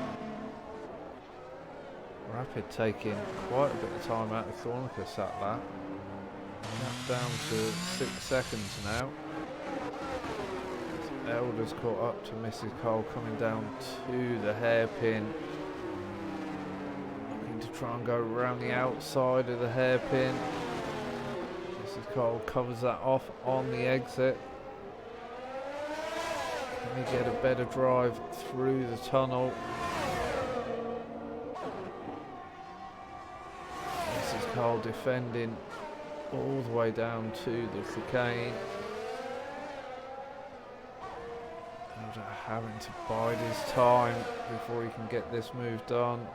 Rapid taking quite a bit of time out of Thornicus at that. Gap down to 6 seconds now. Elder's caught up to Mrs. Cole, coming down to the hairpin. Looking to try and go around the outside of the hairpin. Mrs. Cole covers that off on the exit. Can he get a better drive through the tunnel? Mrs. Cole defending all the way down to the chicane. Elder having to bide his time before he can get this move done.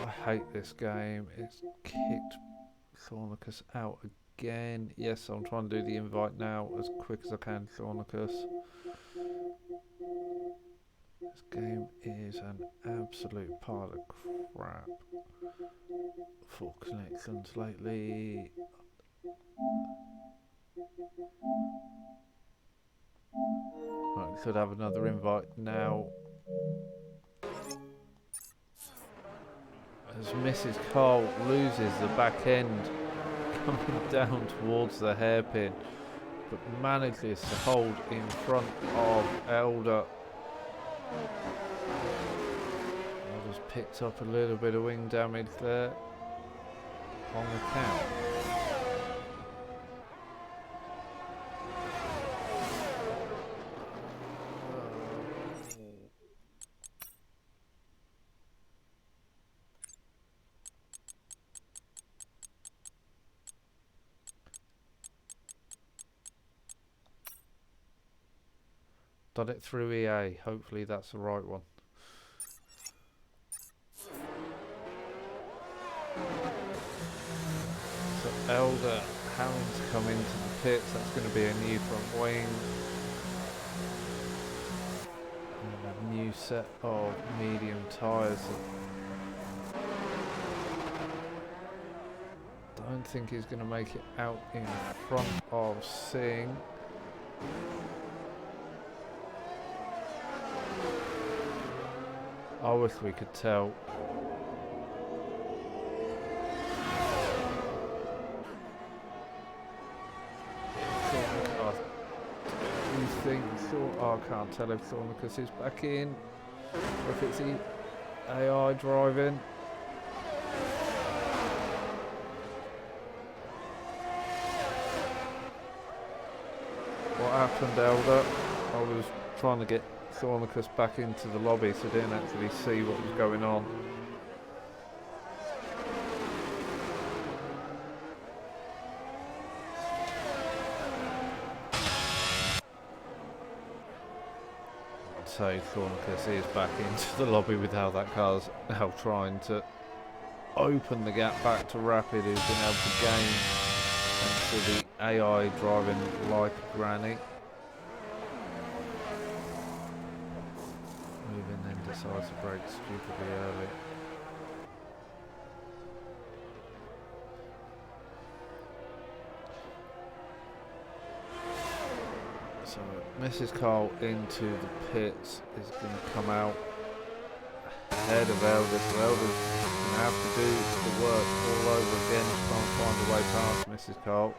I hate this game. It's kicked Thornicus out again. Yes, I'm trying to do the invite now as quick as I can, Thornicus. This game is an absolute pile of crap for connections lately. Right, we could have another invite now. As Mrs. Cole loses the back end coming down towards the hairpin, but manages to hold in front of Elder. Elder's picked up a little bit of wing damage there on the count. Done it through EA, hopefully that's the right one. So Elder having to come into the pits, that's going to be a new front wing. And a new set of medium tyres. Don't think he's going to make it out in front of Singh. I wish we could tell. You think I can't tell if Thornicus is back in or if it's the AI driving. What happened, Elder? I was trying to get Thornicus back into the lobby, so I didn't actually see what was going on. So Thornicus is back into the lobby with how that car's now trying to open the gap back to Rapid, who's been able to gain thanks to the AI driving like a granny. Moving then decides to brake stupidly early. So Mrs. Cole into the pits is going to come out ahead of Elder, so Elder's going to have to do the work all over again to try and find a way past Mrs. Cole.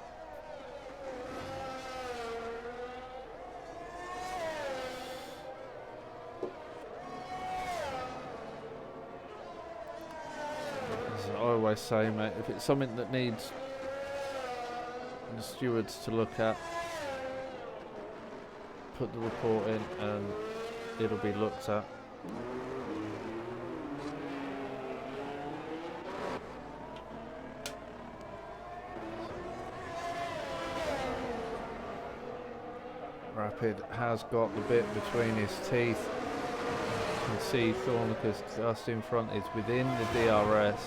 As I always say, mate, if it's something that needs the stewards to look at, put the report in and it'll be looked at. Rapid has got the bit between his teeth. You can see Thornicus just in front is within the DRS.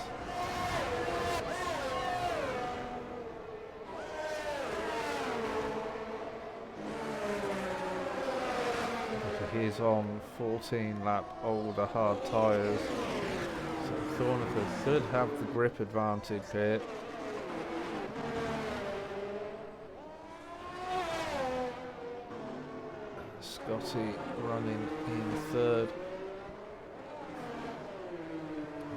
He's on 14 lap older hard tyres, so Thornicus should have the grip advantage here. Scotty running in third.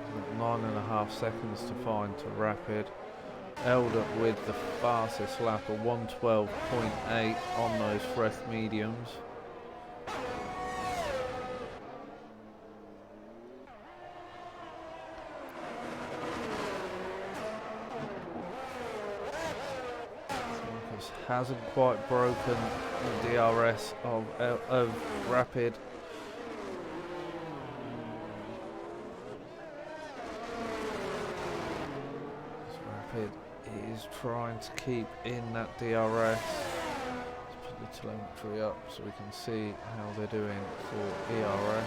He's got 9.5 seconds to find to Rapid. Elder with the fastest lap, a 1:12.8 on those fresh mediums. Hasn't quite broken the DRS of Rapid. Rapid is trying to keep in that DRS. Let's put the telemetry up so we can see how they're doing for ERS.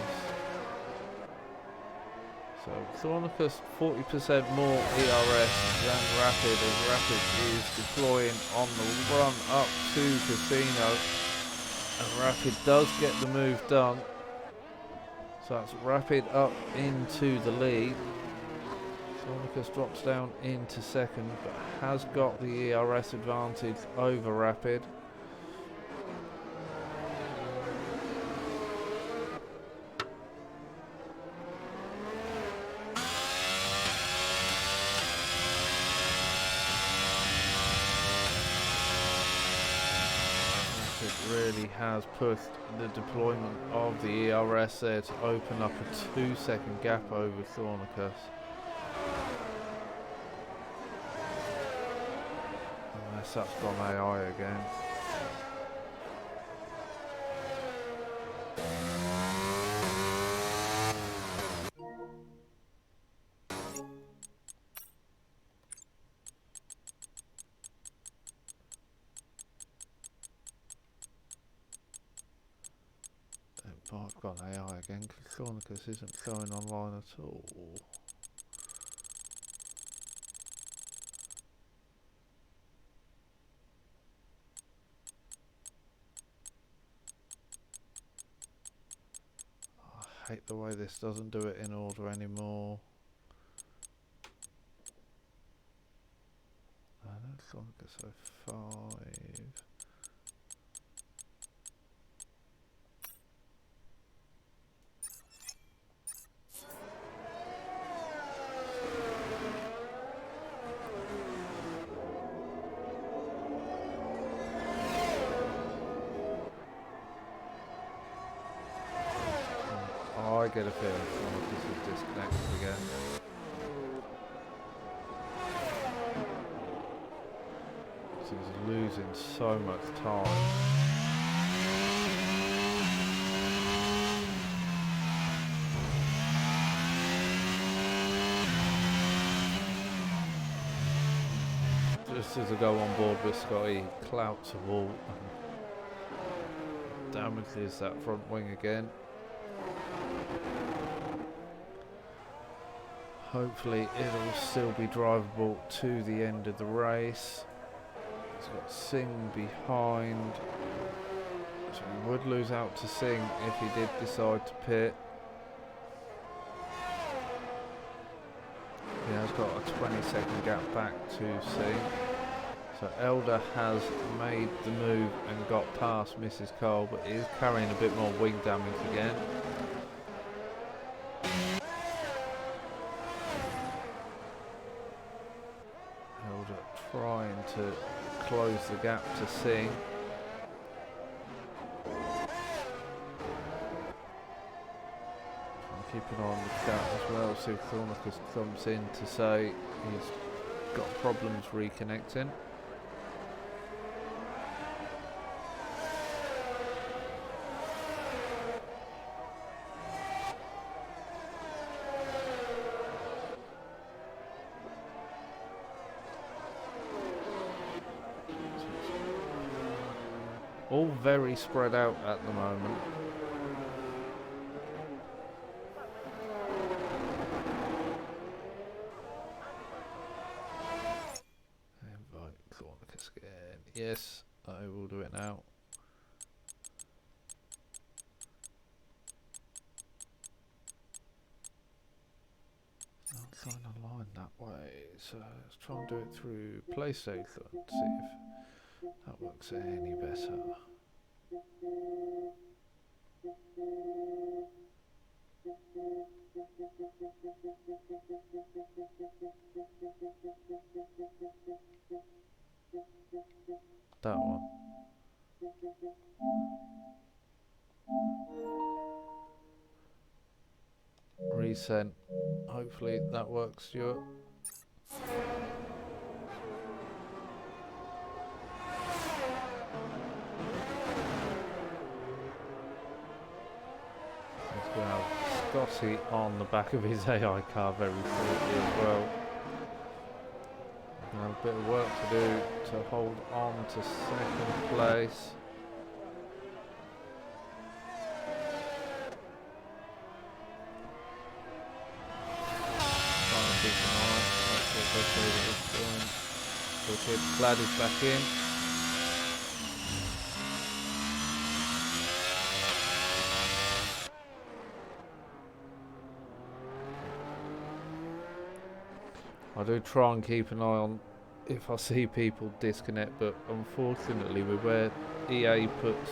So Thornicus 40% more ERS than Rapid, as Rapid is deploying on the run up to Casino, and Rapid does get the move done. So that's Rapid up into the lead. Thornicus drops down into second, but has got the ERS advantage over Rapid. Really has pushed the deployment of the ERS there to open up a 2-second gap over Thornicus. Unless that's gone AI again. I've gone AI again because Thornicus isn't going online at all. I hate the way this doesn't do it in order anymore. I know Thornicus so 5. I get a feeling Thornicus is disconnected again. So he's losing so much time. Just as I go on board with Scotty, clouts a wall and damages that front wing again. Hopefully it'll still be drivable to the end of the race. He's got Singh behind, so he would lose out to Singh if he did decide to pit. He has got a 20-second gap back to Singh. So Elder has made the move and got past Mrs. Cole, but is carrying a bit more wing damage again. Elder trying to close the gap to Singh. Keep an eye on the gap as well, see if Thornicus comes in to say he's got problems reconnecting. All very spread out at the moment. Invite Thornicus again. Yes, I will do it now. Not going online that way, so let's try and do it through PlayStation. See if that works any better. That one. Resend. Hopefully that works, Stuart. Let's go have Scotty on the back of his AI car very shortly as well. We're going to have a bit of work to do to hold on to second place. Keep an eye. That's what they say that it's doing. Wicked. Glad he's back in. I do try and keep an eye on if I see people disconnect, but unfortunately with where EA puts,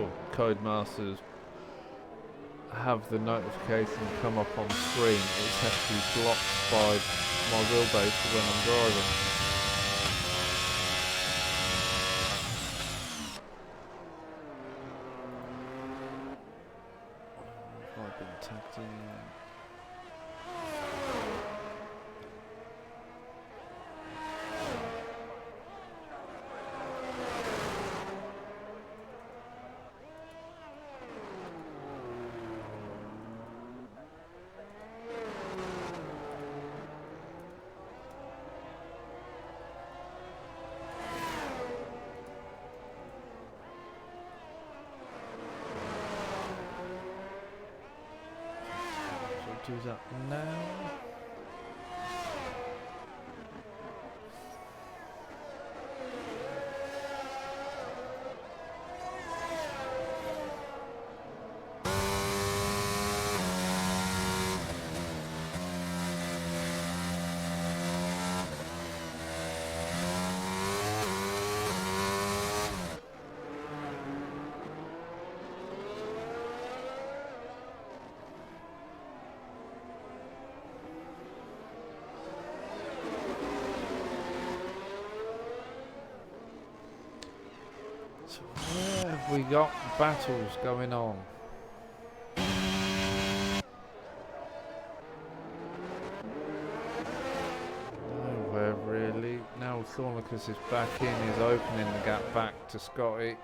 or Codemasters have the notification come up on screen, it's actually blocked by my wheelbase when I'm driving. I've been tagged in. Do that now. So where have we got battles going on? Nowhere really. Now Thornicus is back in, he's opening the gap back to Scotty.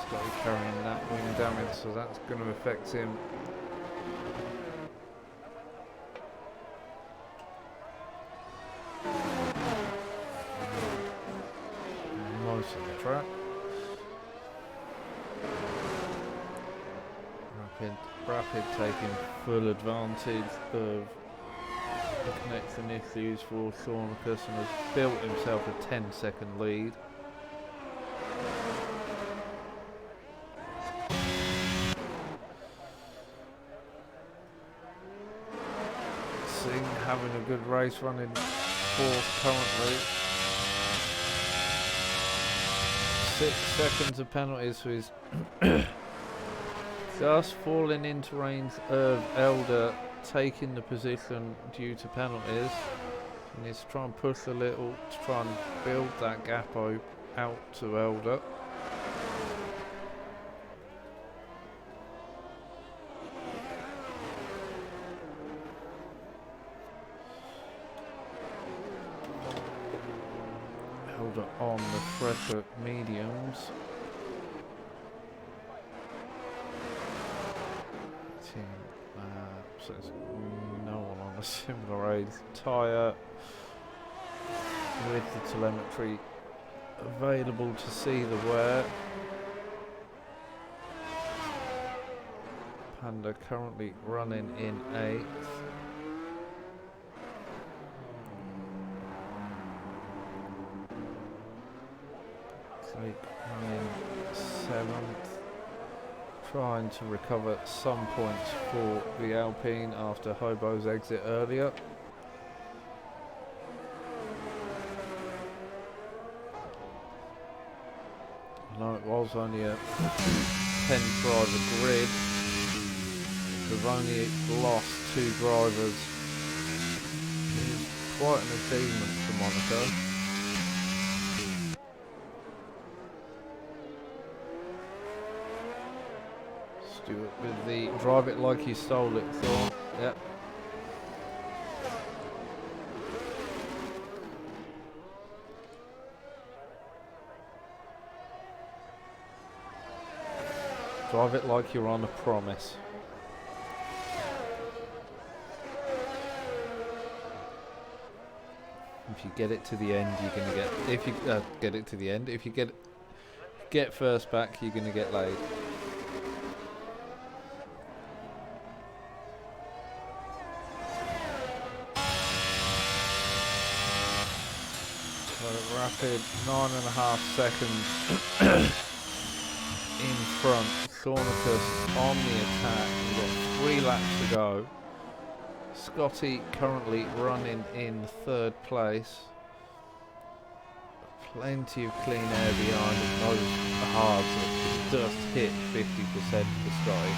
Scotty carrying that wing damage, so that's going to affect him. Most of the track. Rapid taking full advantage of the connection issues for Thornicus and has built himself a 10-second lead. Singh having a good race, running fourth currently. 6 seconds of penalties for his just falling into range of Elder, taking the position due to penalties. He needs to try and push a little to try and build that gap out to Elder. Elder on the fresher mediums. So there's no one on a similar age tyre with the telemetry available to see the wear. Panda currently running in 8th. Sleep running 7th. Trying to recover some points for the Alpine after Hobo's exit earlier. No, it was only a 10 driver grid. They've only lost 2 drivers. It's quite an achievement for Monaco. Stewart with the drive it like you stole it thought. Yep. Drive it like you're on a promise. If you get it to the end, you're gonna get. If you get it to the end, if you get first back, you're gonna get laid. So rapid 9.5 seconds in front. Thornicus on the attack. We've got 3 laps to go. Scotty currently running in 3rd place. Plenty of clean air behind him. Those hards have just hit 50% for Scotty.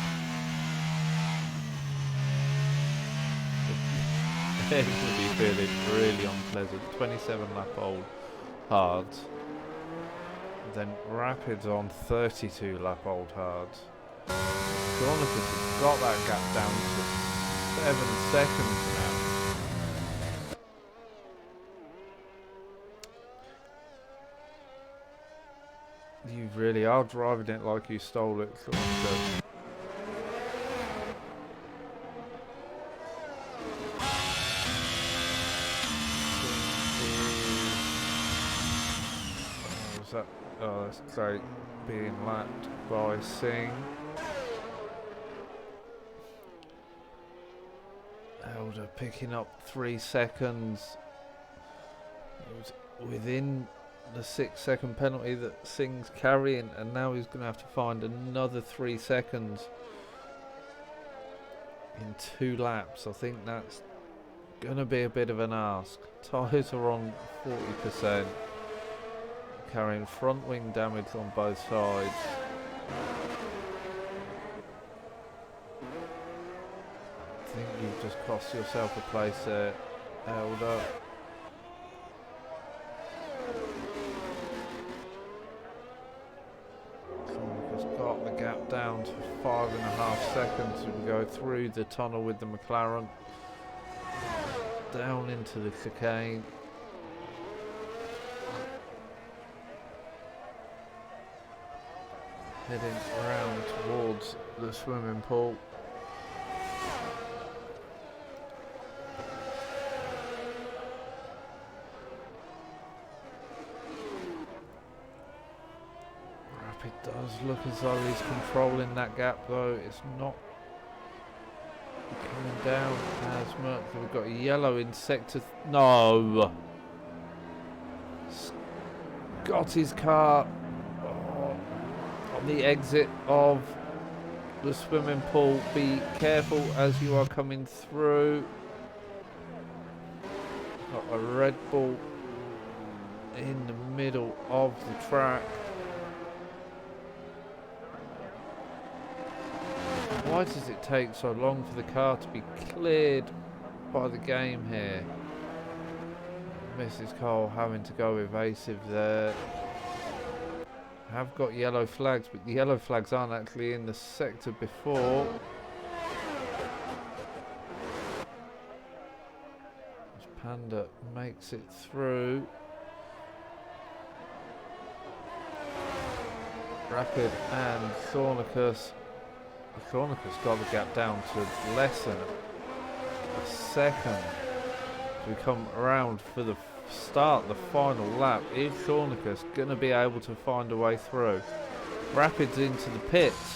They're going to be feeling really unpleasant. 27 lap old hards. Then Rapids on 32 lap old hards. Thornicus has got that gap down to 7 seconds now. You really are driving it like you stole it. Oh, that's great. Being lapped by Singh. Elder picking up 3 seconds. It was within the 6-second penalty that Singh's carrying, and now he's going to have to find another 3 seconds in 2 laps. I think that's going to be a bit of an ask. Tyres are on 40%. Carrying front wing damage on both sides. I think you've just cost yourself a place there, Elder. Has got the gap down to 5.5 seconds as we go through the tunnel with the McLaren. Down into the chicane. Heading around towards the swimming pool. Rapid does look as though he's controlling that gap though. It's not coming down as much. We've got a yellow in sector. No! Got his car. The exit of the swimming pool. Be careful as you are coming through. Got a Red Bull in the middle of the track. Why does it take so long for the car to be cleared by the game here? Mrs. Cole having to go evasive there. Have got yellow flags, but the yellow flags aren't actually in the sector before. As Panda makes it through. Rapid and Thornicus. Thornicus got the gap down to less than a second. We come around for the start, the final lap. Is Thornicus going to be able to find a way through? Rapids into the pits.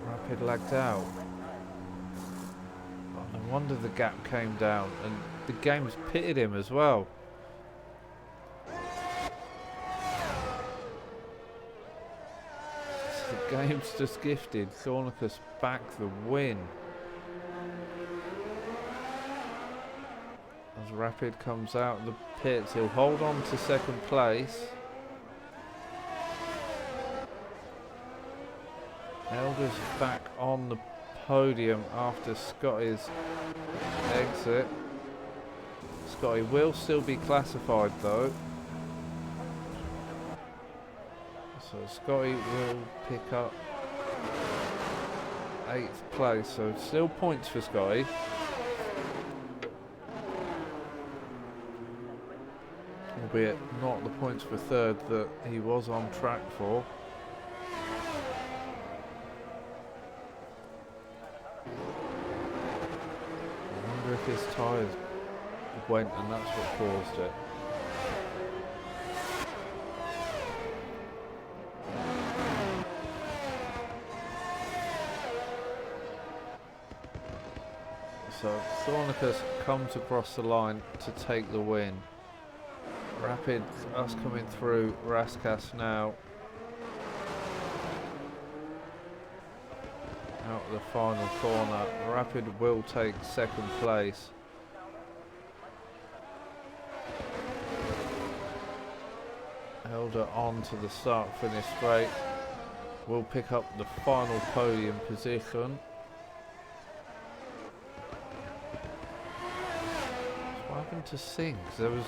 Rapid lagged out. Oh, no wonder the gap came down, and the game's pitted him as well. The game's just gifted Thornicus back the win. As Rapid comes out of the pits, he'll hold on to second place. Elder's back on the podium after Scotty's exit. Scotty will still be classified though. So Scotty will pick up 8th place, so still points for Scotty. Albeit not the points for 3rd that he was on track for. I wonder if his tyres went and that's what caused it. So Thornicus comes across the line to take the win. Rapid, us coming through Raskas now. Out of the final corner. Rapid will take 2nd place. Elder on to the start-finish straight. Will pick up the final podium position. What happened to Singh? 'Cause there was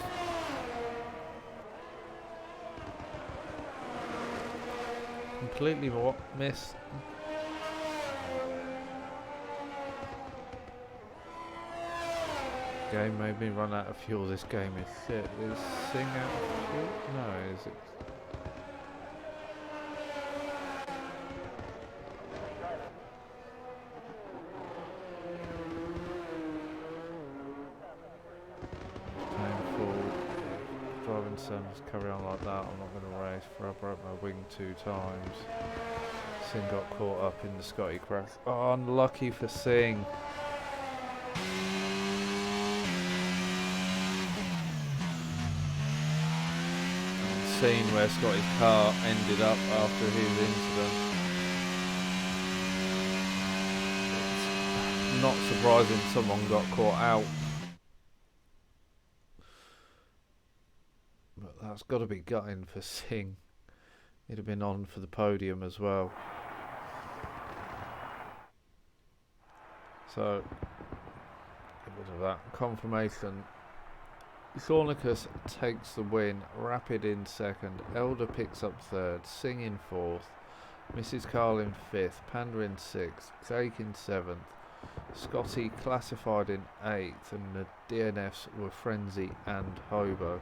completely missed. Game made me run out of fuel. This game is shit. Is Singh out of fuel? No, is it? Painful. Driving Sims carry on like that. I'm not going to race for I broke my wing 2 times. Singh got caught up in the Scotty crash. Oh, unlucky for Singh. Seen where Scotty's car ended up after his incident. It's not surprising someone got caught out. But that's got to be gutting for Singh. He'd have been on for the podium as well. So, get rid of that. Confirmation. Thornicus takes the win, Rapid in 2nd, Elder picks up 3rd, Singh in 4th, Mrs. Carl in 5th, Panda in 6th, Jake in 7th, Scotty classified in 8th, and the DNFs were Frenzy and Hobo.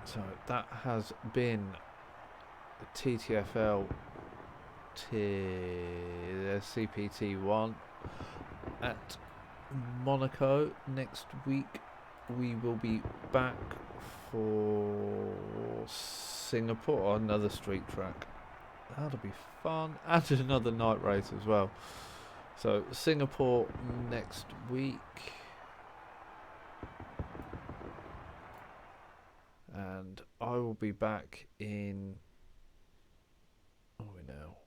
So that has been TTFL CPT1 at Monaco. Next week we will be back for Singapore, another street track. That'll be fun, and another night race as well. So Singapore next week, and I will be back in, what are we now,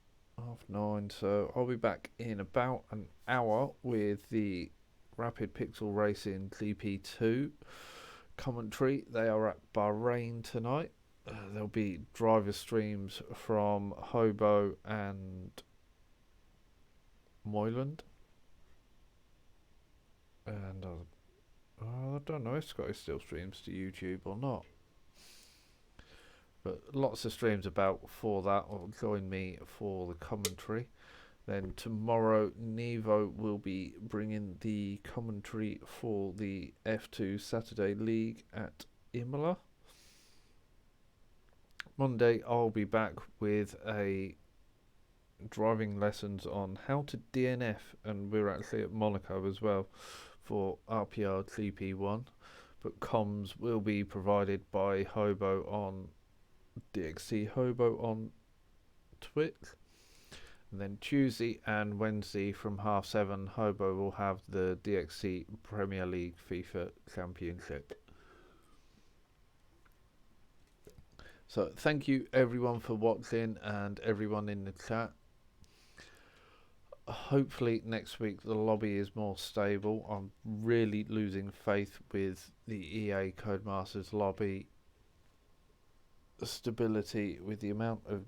9:30, so I'll be back in about an hour with the Rapid Pixel Racing GP2 commentary. They are at Bahrain tonight. There'll be driver streams from Hobo and Moyland. And I don't know if Scotty still streams to YouTube or not. But lots of streams about for that, or join me for the commentary. Then tomorrow, Nevo will be bringing the commentary for the F2 Saturday League at Imola. Monday, I'll be back with a driving lessons on how to DNF, and we're actually at Monaco as well for RPR GP1. But comms will be provided by Hobo on DXC Hobo on Twitch. And then Tuesday and Wednesday from 7:30, Hobo will have the DXC Premier League FIFA Championship. So thank you everyone for watching and everyone in the chat. Hopefully next week the lobby is more stable. I'm really losing faith with the EA Codemasters lobby stability with the amount of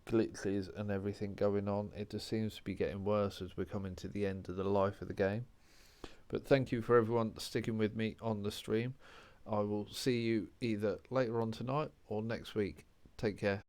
glitches and everything going on. It just seems to be getting worse as we're coming to the end of the life of the game. But thank you for everyone sticking with me on the stream. I will see you either later on tonight or next week. Take care.